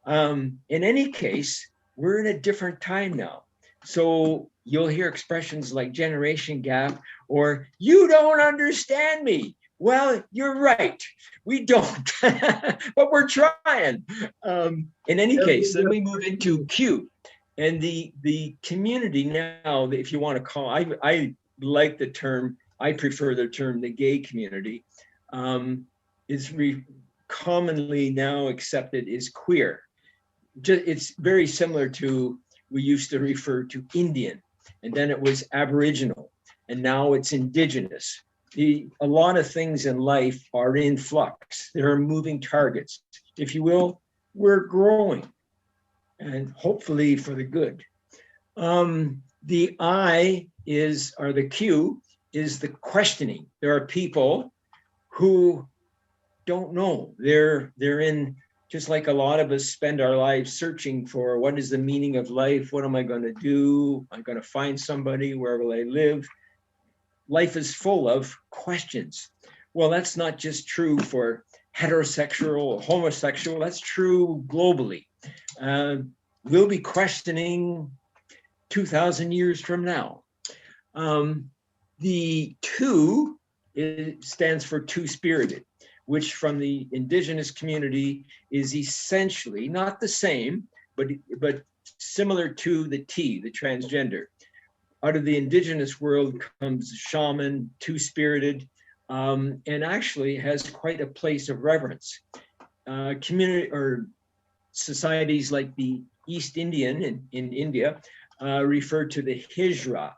In any case, we're in a different time now. So you'll hear expressions like generation gap or you don't understand me. Well, you're right. We don't, but we're trying. In any case, then we move into Q. And the community now, if you want to call, I like the term, I prefer the term, the gay community, is commonly now accepted as queer. It's very similar to, we used to refer to Indian, and then it was Aboriginal, and now it's Indigenous. A lot of things in life are in flux. There are moving targets. If you will, we're growing, and hopefully for the good. The I or the Q is the questioning. There are people who don't know. They're in, just like a lot of us spend our lives searching for what is the meaning of life? What am I going to do? I'm going to find somebody. Where will I live? Life is full of questions. Well, that's not just true for heterosexual or homosexual. That's true globally. We'll be questioning 2,000 years from now. The two stands for two-spirited, which from the Indigenous community is essentially not the same, but similar to the T, the transgender. Out of the Indigenous world comes shaman, two-spirited, and actually has quite a place of reverence. Community or societies like the East Indian in India refer to the Hijra.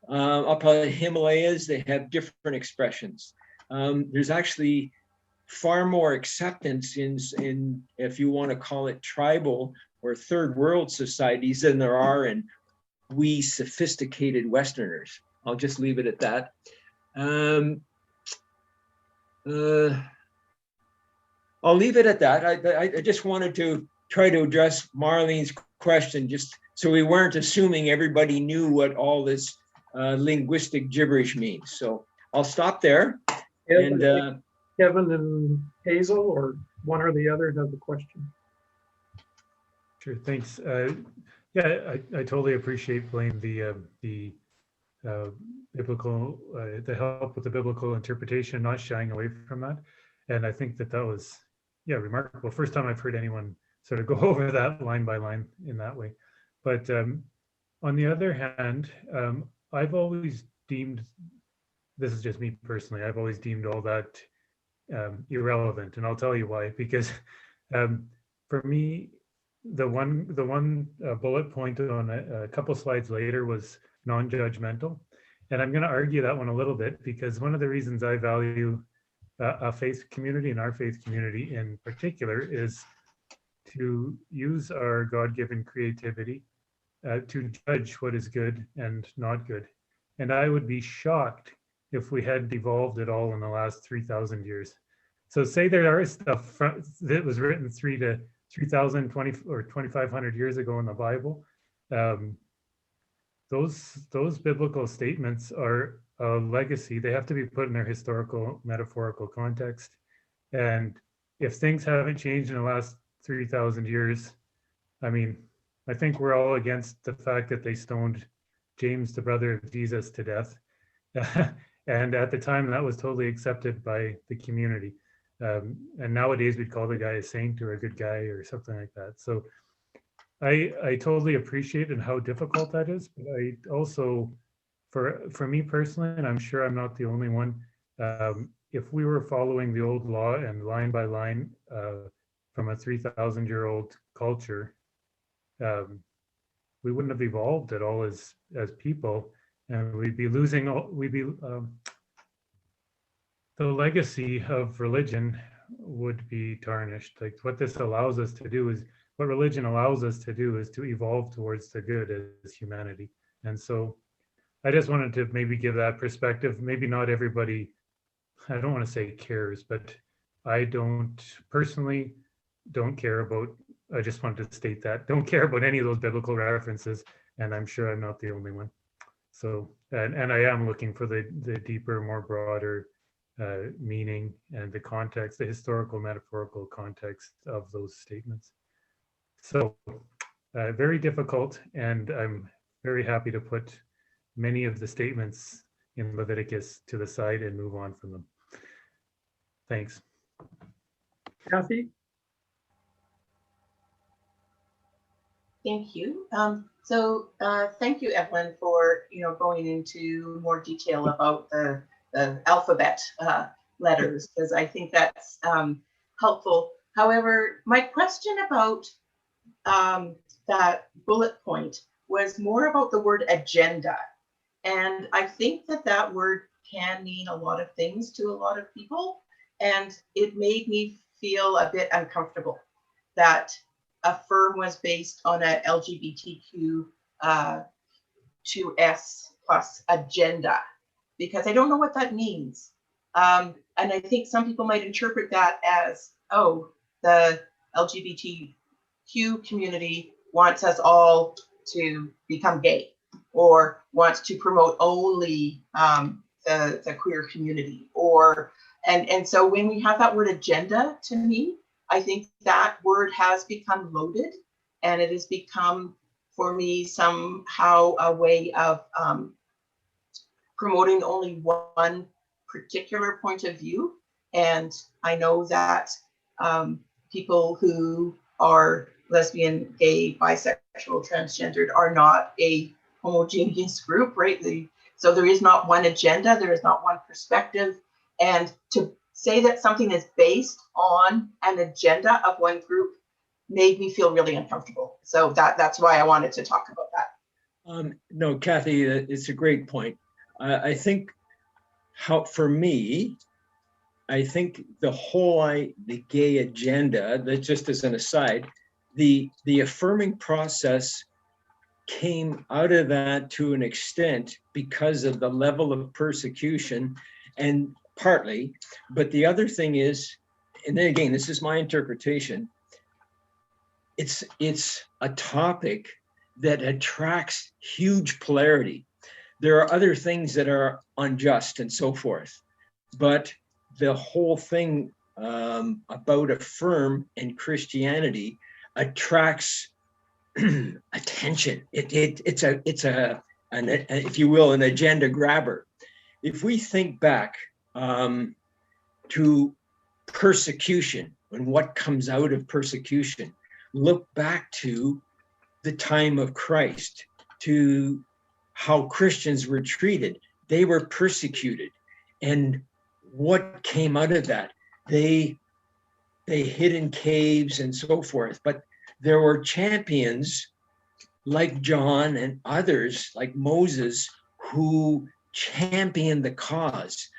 Up on the Himalayas, they have different expressions. There's actually far more acceptance in, if you want to call it tribal or third world societies than there are in we sophisticated Westerners. I'll just leave it at that. I'll leave it at that. I just wanted to try to address Marlene's question, just so we weren't assuming everybody knew what all this linguistic gibberish means. So I'll stop there. And Kevin and Hazel, or one or the other, have a question. Sure, thanks. Yeah, I totally appreciate, Blaine, the biblical, the help with the biblical interpretation, not shying away from that. And I think that was, yeah, remarkable. First time I've heard anyone sort of go over that line by line in that way. But on the other hand, I've always deemed, this is just me personally, I've always deemed all that irrelevant, and I'll tell you why. Because for me, the one bullet point on a couple slides later was non-judgmental, and I'm going to argue that one a little bit, because one of the reasons I value a faith community, and our faith community in particular, is to use our God-given creativity to judge what is good and not good. And I would be shocked if we hadn't evolved at all in the last 3,000 years. So say there are stuff that was written 3,000, 20 or 2,500 years ago in the Bible. Those biblical statements are a legacy. They have to be put in their historical, metaphorical context. And if things haven't changed in the last 3,000 years, I mean, I think we're all against the fact that they stoned James, the brother of Jesus, to death. And at the time, that was totally accepted by the community. And nowadays we'd call the guy a saint or a good guy or something like that. So I totally appreciate and how difficult that is, but I also, for me personally, and I'm sure I'm not the only one, if we were following the old law and line by line from a 3,000-year-old culture, we wouldn't have evolved at all as people, and we'd be losing all, the legacy of religion would be tarnished. Like what this allows us to do is, what religion allows us to do is to evolve towards the good as humanity. And so I just wanted to maybe give that perspective. Maybe not everybody, I don't want to say cares, but I personally don't care about, I just wanted to state that, don't care about any of those biblical references, and I'm sure I'm not the only one. So, and I am looking for the deeper, more broader meaning and the context, the historical, metaphorical context of those statements. So very difficult, and I'm very happy to put many of the statements in Leviticus to the side and move on from them. Thanks. Kathy? Thank you. Thank you, Evelyn, for going into more detail about the alphabet letters, because I think that's helpful. However, my question about that bullet point was more about the word agenda. And I think that word can mean a lot of things to a lot of people. And it made me feel a bit uncomfortable that Affirm was based on a LGBTQ 2S plus agenda, because I don't know what that means. And I think some people might interpret that as, oh, the LGBTQ community wants us all to become gay, or wants to promote only the queer community, and so when we have that word agenda, to me, I think that word has become loaded, and it has become, for me, somehow a way of promoting only one particular point of view. And I know that people who are lesbian, gay, bisexual, transgendered are not a homogeneous group, right? So there is not one agenda, there is not one perspective. And to say that something is based on an agenda of one group made me feel really uncomfortable. So that's why I wanted to talk about that. No, Kathy, it's a great point. I think for me, I think the gay agenda, that just as an aside, the affirming process came out of that to an extent because of the level of persecution, and partly, but the other thing is, and then again, this is my interpretation, it's a topic that attracts huge polarity. There are other things that are unjust and so forth, but the whole thing about Affirm and Christianity attracts attention. It's if you will, an agenda grabber. If we think back to persecution and what comes out of persecution, look back to the time of Christ, to how Christians were treated. They were persecuted, and what came out of that? They hid in caves and so forth, but there were champions like John and others like Moses who championed the cause.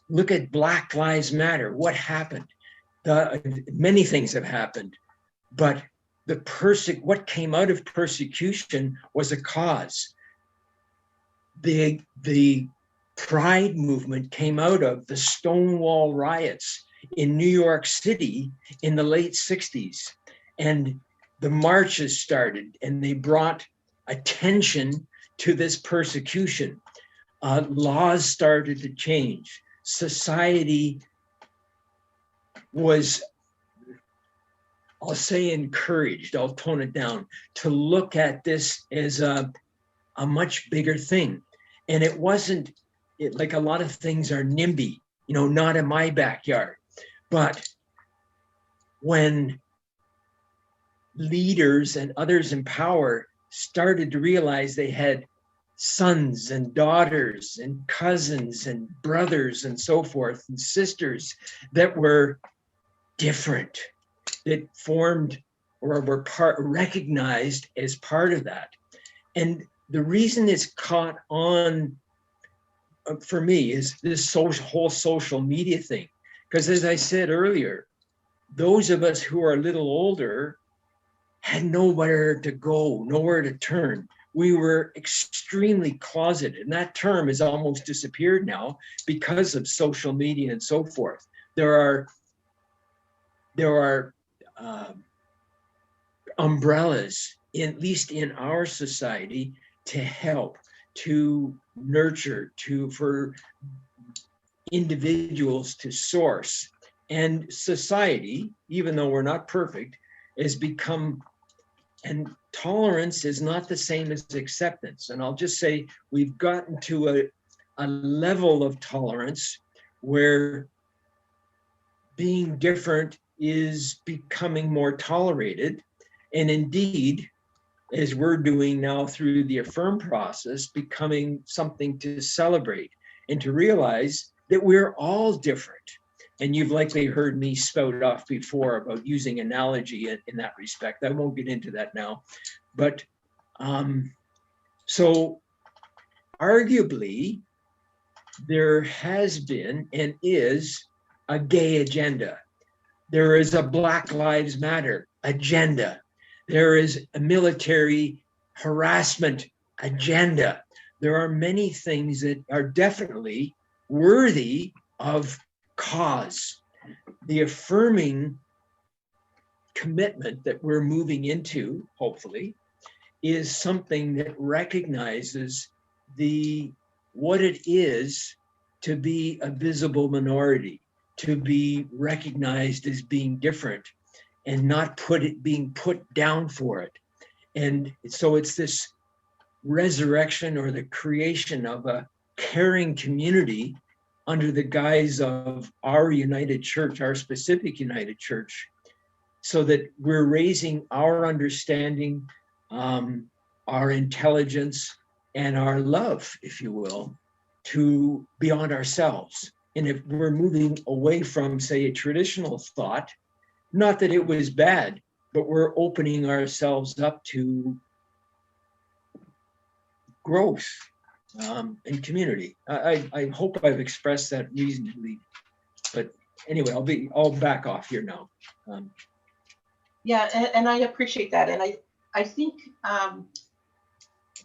Look at Black Lives Matter. What happened? Many things have happened, but what came out of persecution was a cause. The Pride movement came out of the Stonewall riots in New York City in the late 60s. And the marches started, and they brought attention to this persecution. Laws started to change. Society was, I'll say, encouraged, I'll tone it down, to look at this as a much bigger thing. And it wasn't like a lot of things are NIMBY, not in my backyard. But when leaders and others in power started to realize they had sons and daughters and cousins and brothers and so forth and sisters that were different, that formed or were recognized as part of that. And the reason it's caught on for me is this whole social media thing. Because as I said earlier, those of us who are a little older had nowhere to go, nowhere to turn. We were extremely closeted, and that term has almost disappeared now because of social media and so forth. There are umbrellas, at least in our society, to help, to nurture, for individuals to source. And society, even though we're not perfect, has become, and tolerance is not the same as acceptance. And I'll just say we've gotten to a level of tolerance where being different is becoming more tolerated. And indeed, as we're doing now through the Affirm process, becoming something to celebrate and to realize that we're all different. And you've likely heard me spout off before about using analogy in that respect. I won't get into that now. But so arguably, there has been and is a gay agenda. There is a Black Lives Matter agenda. There is a military harassment agenda. There are many things that are definitely worthy of cause. The affirming commitment that we're moving into, hopefully, is something that recognizes what it is to be a visible minority, to be recognized as being different, and not being put down for it. And so it's this resurrection or the creation of a caring community under the guise of our United Church, our specific United Church, so that we're raising our understanding, our intelligence, and our love, if you will, to beyond ourselves. And if we're moving away from, say, a traditional thought, not that it was bad, but we're opening ourselves up to growth and community. I hope I've expressed that reasonably, but anyway, I'll back off here now. Yeah, and I appreciate that. And I think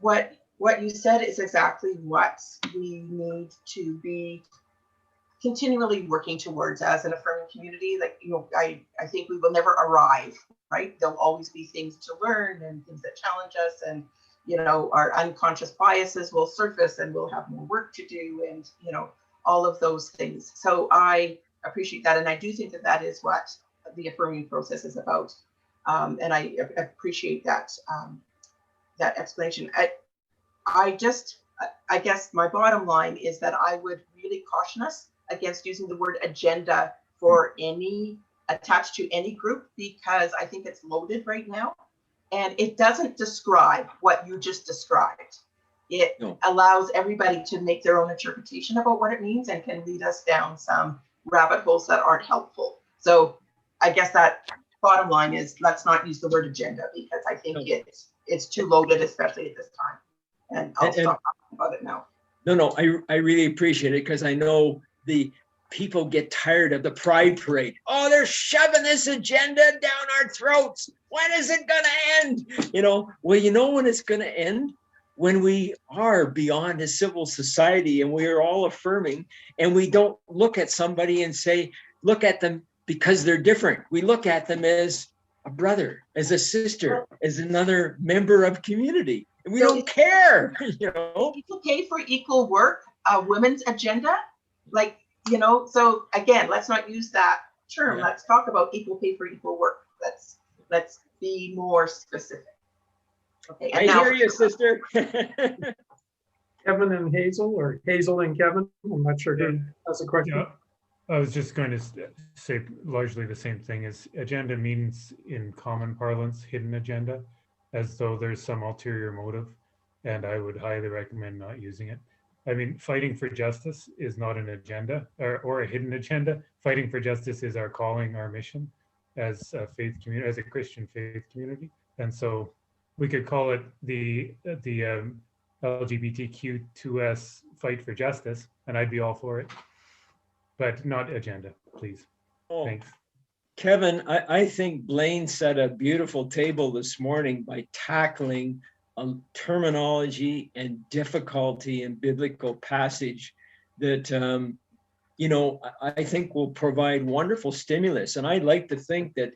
what you said is exactly what we need to be continually working towards as an affirming community. Like, I think we will never arrive, right? There'll always be things to learn and things that challenge us, and our unconscious biases will surface and we'll have more work to do, and all of those things. So I appreciate that, and I do think that is what the affirming process is about. And I appreciate that that explanation. I guess my bottom line is that I would really caution us against using the word agenda for attached to any group, because I think it's loaded right now, and it doesn't describe what you just described. It allows everybody to make their own interpretation about what it means, and can lead us down some rabbit holes that aren't helpful. So I guess that bottom line is, let's not use the word agenda, because I think it's too loaded, especially at this time. And I'll stop talking about it now. No, I really appreciate it, because I know the people get tired of the pride parade. Oh, they're shoving this agenda down our throats. When is it going to end? Well, when it's going to end? When we are beyond a civil society and we are all affirming, and we don't look at somebody and say, look at them because they're different. We look at them as a brother, as a sister, as another member of community. And we don't care, Equal pay for equal work, a women's agenda, so again, let's not use that term. Yeah. Let's talk about equal pay for equal work. Let's be more specific. Okay. I hear you, sister. Kevin and Hazel, or Hazel and Kevin. I'm not sure who has a question. I was just going to say largely the same thing. As agenda means in common parlance, hidden agenda, as though there's some ulterior motive, and I would highly recommend not using it. I mean, fighting for justice is not an agenda or a hidden agenda. Fighting for justice is our calling, our mission as a faith community, as a Christian faith community. And so we could call it the LGBTQ2S fight for justice, and I'd be all for it. But not agenda, please. Oh, Thanks. Kevin, I think Blaine set a beautiful table this morning by tackling terminology and difficulty in biblical passage that, I think will provide wonderful stimulus. And I'd like to think that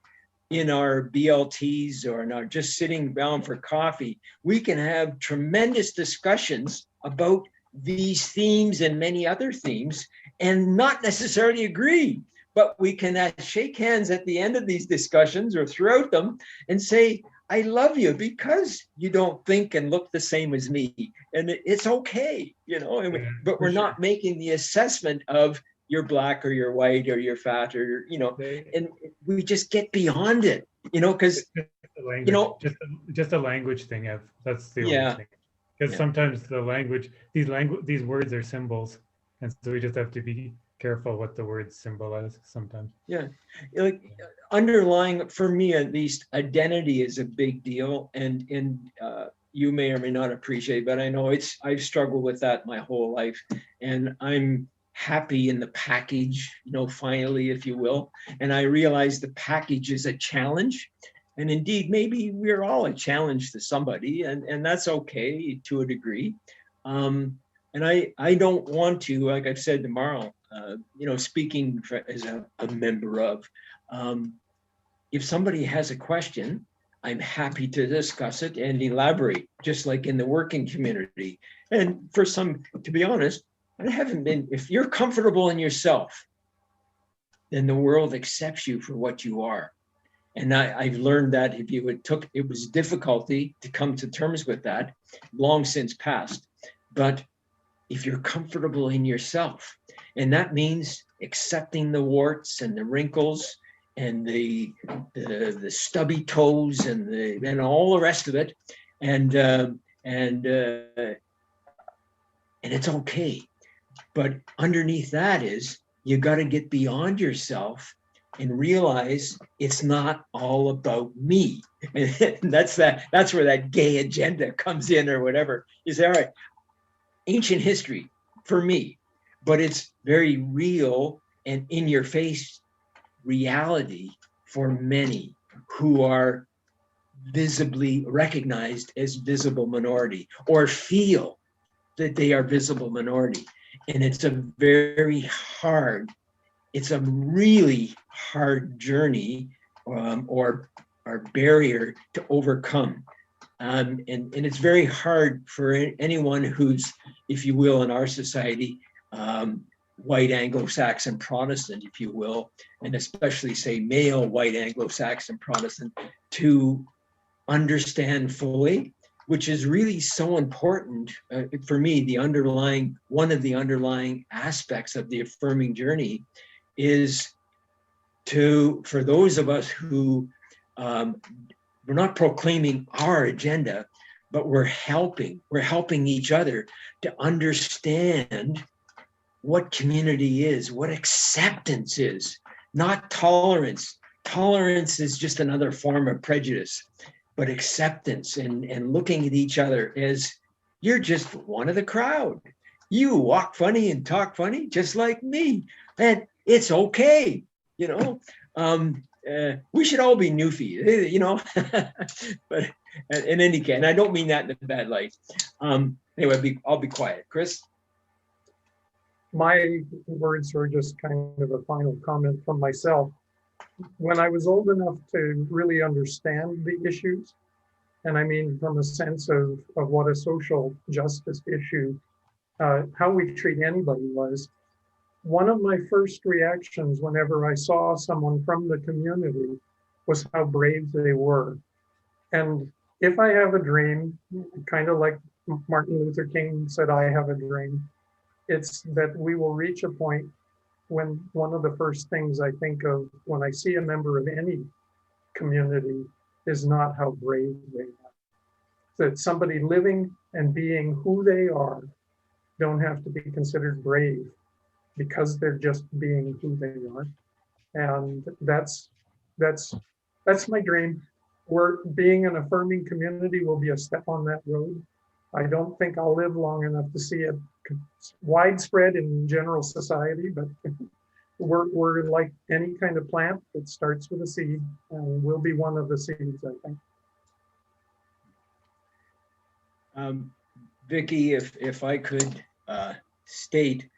in our BLTs or in our just sitting down for coffee, we can have tremendous discussions about these themes and many other themes and not necessarily agree, but we can shake hands at the end of these discussions or throughout them and say, I love you because you don't think and look the same as me. And it's okay, but we're not making the assessment of you're black or you're white or you're fat or, and we just get beyond it, because, just a language thing, Ev. That's the only thing. Because sometimes the language, these words are symbols. And so we just have to be careful what the words symbolize sometimes. Yeah, like underlying, for me at least, identity is a big deal. And you may or may not appreciate, but I know I've struggled with that my whole life. And I'm happy in the package, finally, if you will. And I realize the package is a challenge. And indeed, maybe we're all a challenge to somebody, and that's okay to a degree. And I don't want to, like I've said tomorrow, speaking as a member of, if somebody has a question, I'm happy to discuss it and elaborate, just like in the working community. And for some, to be honest, I haven't been, if you're comfortable in yourself, then the world accepts you for what you are. And I've learned that it was difficulty to come to terms with that, long since past. But if you're comfortable in yourself, and that means accepting the warts and the wrinkles and the stubby toes and all the rest of it, and it's okay. But underneath that is you got to get beyond yourself and realize it's not all about me. And that's where that gay agenda comes in or whatever. You say, all right, ancient history for me, but it's very real and in your face reality for many who are visibly recognized as visible minority or feel that they are visible minority. And it's a really hard journey or barrier to overcome. And it's very hard for anyone who's, if you will, in our society, white Anglo-Saxon Protestant, if you will, and especially say male white Anglo-Saxon Protestant, to understand fully, which is really so important for me. One of the underlying aspects of the affirming journey is for those of us who we're not proclaiming our agenda, but we're helping each other to understand what community is, what acceptance is, not tolerance. Tolerance is just another form of prejudice, but acceptance and looking at each other as you're just one of the crowd. You walk funny and talk funny, just like me, and it's okay, we should all be newfie, but in any case, and I don't mean that in a bad light. Anyway, I'll be quiet. Chris? My words are just kind of a final comment from myself. When I was old enough to really understand the issues, and I mean from a sense of what a social justice issue, how we treat anybody was, one of my first reactions whenever I saw someone from the community was how brave they were. And if I have a dream, kind of like Martin Luther King said, I have a dream, it's that we will reach a point one of the first things I think of when I see a member of any community is not how brave they are. That somebody living and being who they are don't have to be considered brave because they're just being who they are. And that's my dream. We're being an affirming community will be a step on that road. I don't think I'll live long enough to see it widespread in general society, but we're like any kind of plant that starts with a seed, and we'll be one of the seeds, I think. Vicky, if I could state,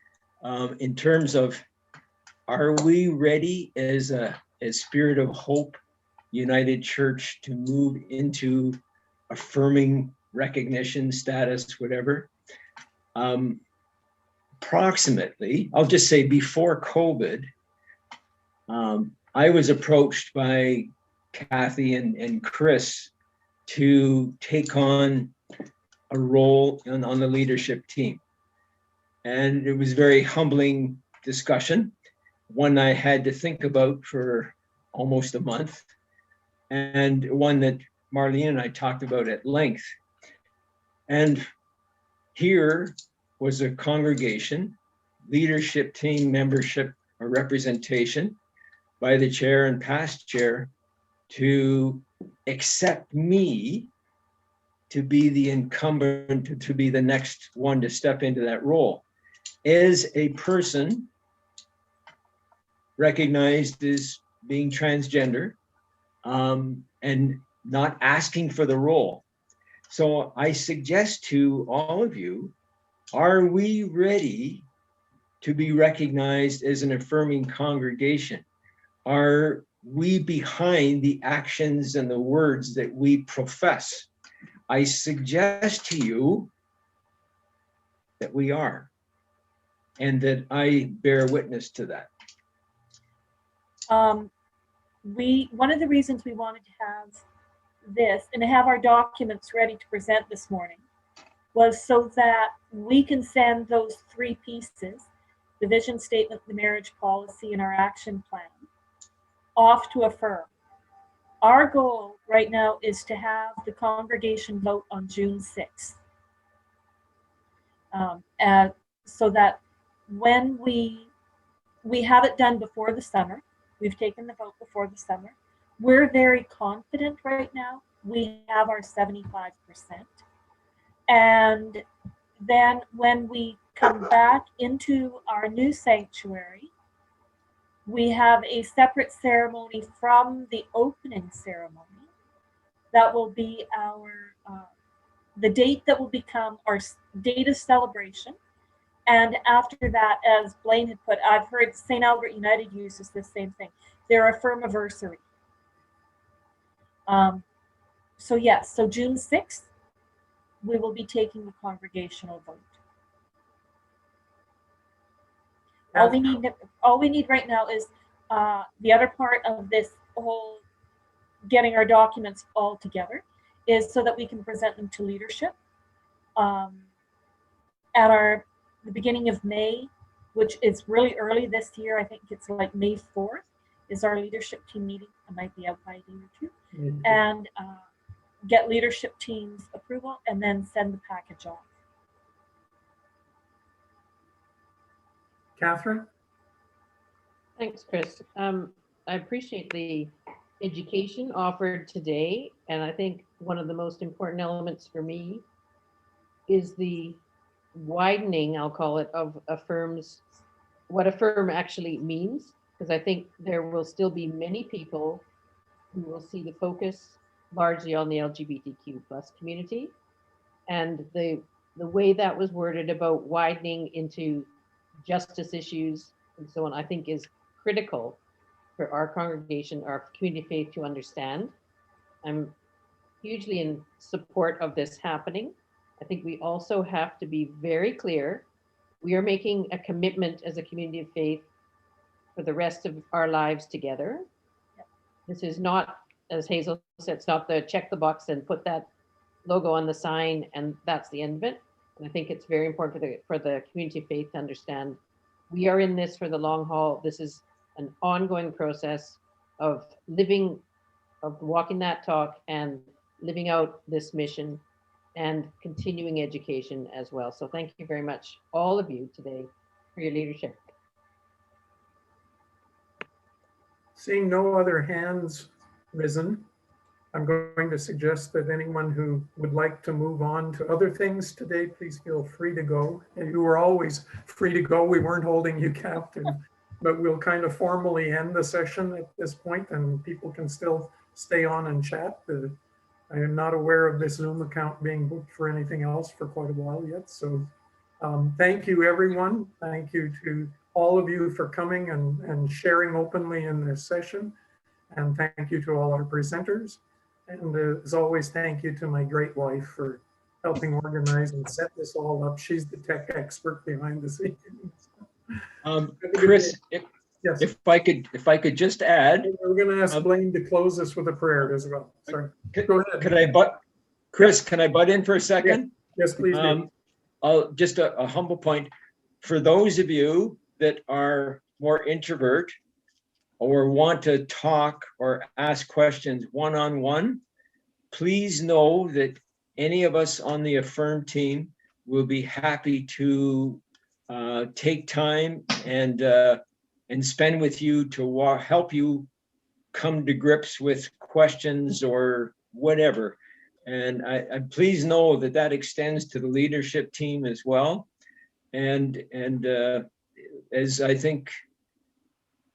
in terms of, are we ready as Spirit of Hope United Church to move into affirming recognition, status, whatever? Approximately, I'll just say before COVID, I was approached by Kathy and Chris to take on a role on the leadership team. And it was a very humbling discussion, one I had to think about for almost a month, and one that Marlene and I talked about at length. And here was a congregation, leadership team membership or representation by the chair and past chair to accept me to be the incumbent, to be the next one to step into that role as a person recognized as being transgender, and not asking for the role. So I suggest to all of you, are we ready to be recognized as an affirming congregation? Are we behind the actions and the words that we profess? I suggest to you that we are, and that I bear witness to that. One of the reasons we wanted to have this and to have our documents ready to present this morning was so that we can send those three pieces, the vision statement, the marriage policy, and our action plan, off to Affirm. Our goal right now is to have the congregation vote on June 6th. So that when we have it done before the summer, we've taken the vote before the summer, we're very confident right now we have our 75%. And then when we come back into our new sanctuary, we have a separate ceremony from the opening ceremony that will be our the date that will become our date of celebration. And after that, as Blaine had put, I've heard St. Albert United uses the same thing, their Affirmiversary. So yes, so June 6th, we will be taking the congregational vote. All we need right now is the other part of this whole getting our documents all together is so that we can present them to leadership at the beginning of May, which is really early this year. I think it's like May 4th is our leadership team meeting. I might be out by a day or two. Mm-hmm. And get leadership team's approval and then send the package off. Catherine? Thanks, Chris. I appreciate the education offered today. And I think one of the most important elements for me is the widening, I'll call it, of Affirm's, what Affirm actually means. Because I think there will still be many people who will see the focus largely on the LGBTQ plus community. And the way that was worded about widening into justice issues and so on, I think is critical for our congregation, our community of faith to understand. I'm hugely in support of this happening. I think we also have to be very clear. We are making a commitment as a community of faith for the rest of our lives together. This is not, as Hazel said, it's not the check the box and put that logo on the sign and that's the end of it. And I think it's very important for the community of faith to understand we are in this for the long haul. This is an ongoing process of living, of walking that talk and living out this mission and continuing education as well. So thank you very much, all of you today, for your leadership. Seeing no other hands risen, I'm going to suggest that anyone who would like to move on to other things today, please feel free to go. And you were always free to go. We weren't holding you captive, but we'll kind of formally end the session at this point, and people can still stay on and chat. I am not aware of this Zoom account being booked for anything else for quite a while yet. So thank you, everyone. Thank you to all of you for coming and sharing openly in this session. And thank you to all our presenters. And as always, thank you to my great wife for helping organize and set this all up. She's the tech expert behind the scenes. Chris, Yes. if I could just add, We're going to ask Blaine to close us with a prayer as well. Sorry. Go ahead. Chris, can I butt in for a second? Yes, please do. I'll just a humble point. For those of you that are more introvert or want to talk or ask questions one-on-one, please know that any of us on the Affirm team will be happy to take time and spend with you to help you come to grips with questions or whatever. And I please know that that extends to the leadership team as well. And as I think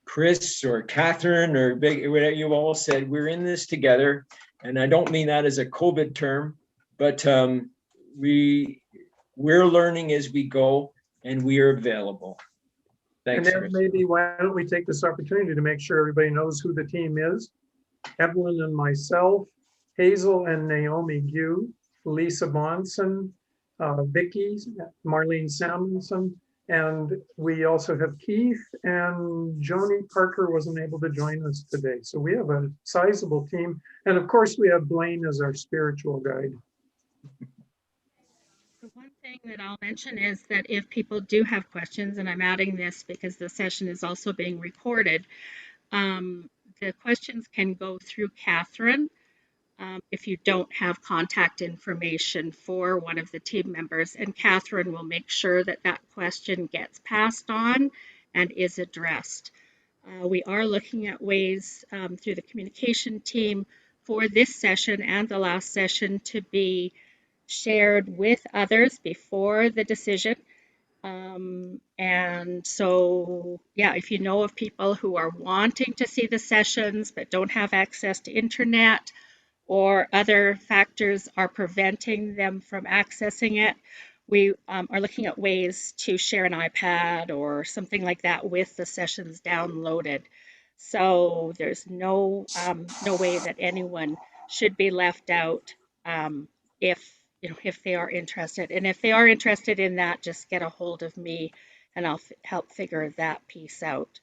Chris or Catherine or whatever you all said, we're in this together. And I don't mean that as a COVID term, but we're learning as we go, and we are available. Thanks, and then Chris. maybe why don't we take this opportunity to make sure everybody knows who the team is. Evelyn and myself, Hazel and Naomi Gu, Lisa Bonson, Vicky, Marlene Samuelson, and we also have Keith, and Joni Parker wasn't able to join us today. So we have a sizable team. And of course we have Blaine as our spiritual guide. The one thing that I'll mention is that if people do have questions, and I'm adding this because the session is also being recorded, the questions can go through Catherine if you don't have contact information for one of the team members, and Catherine will make sure that that question gets passed on and is addressed. We are looking at ways through the communication team for this session and the last session to be shared with others before the decision. And so, yeah, if you know of people who are wanting to see the sessions but don't have access to internet, or other factors are preventing them from accessing it, we are looking at ways to share an iPad or something like that with the sessions downloaded. So there's no way that anyone should be left out if they are interested. And if they are interested in that, just get a hold of me and I'll help figure that piece out.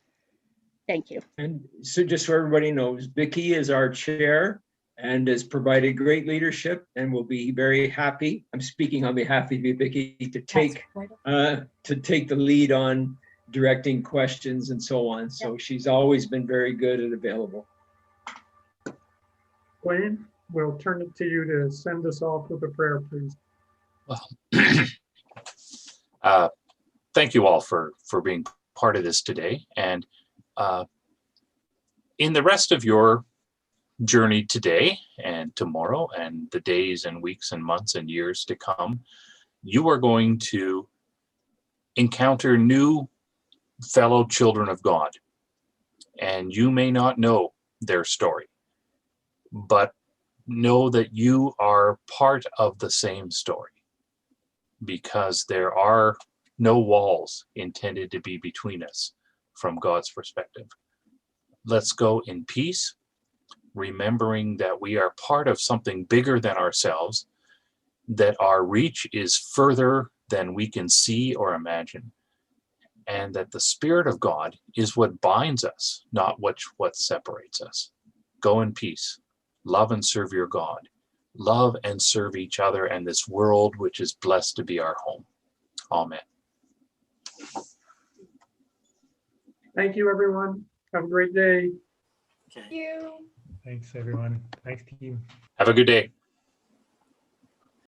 Thank you. And so just so everybody knows, Vicky is our chair and has provided great leadership, and will be very happy. I'm speaking on behalf of you, Vicky, to take the lead on directing questions and so on. So she's always been very good and available. Blaine, we'll turn it to you to send us off with a prayer, please. Well, thank you all for being part of this today. And in the rest of your journey today and tomorrow and the days and weeks and months and years to come, you are going to encounter new fellow children of God. And you may not know their story, but know that you are part of the same story, because there are no walls intended to be between us from God's perspective. Let's go in peace, remembering that we are part of something bigger than ourselves, that our reach is further than we can see or imagine, and that the Spirit of God is what binds us, not what separates us. Go in peace. Love and serve your God. Love and serve each other and this world which is blessed to be our home. Amen. Thank you, everyone. Have a great day. Okay. You. Thanks, everyone. Thanks, team. Have a good day.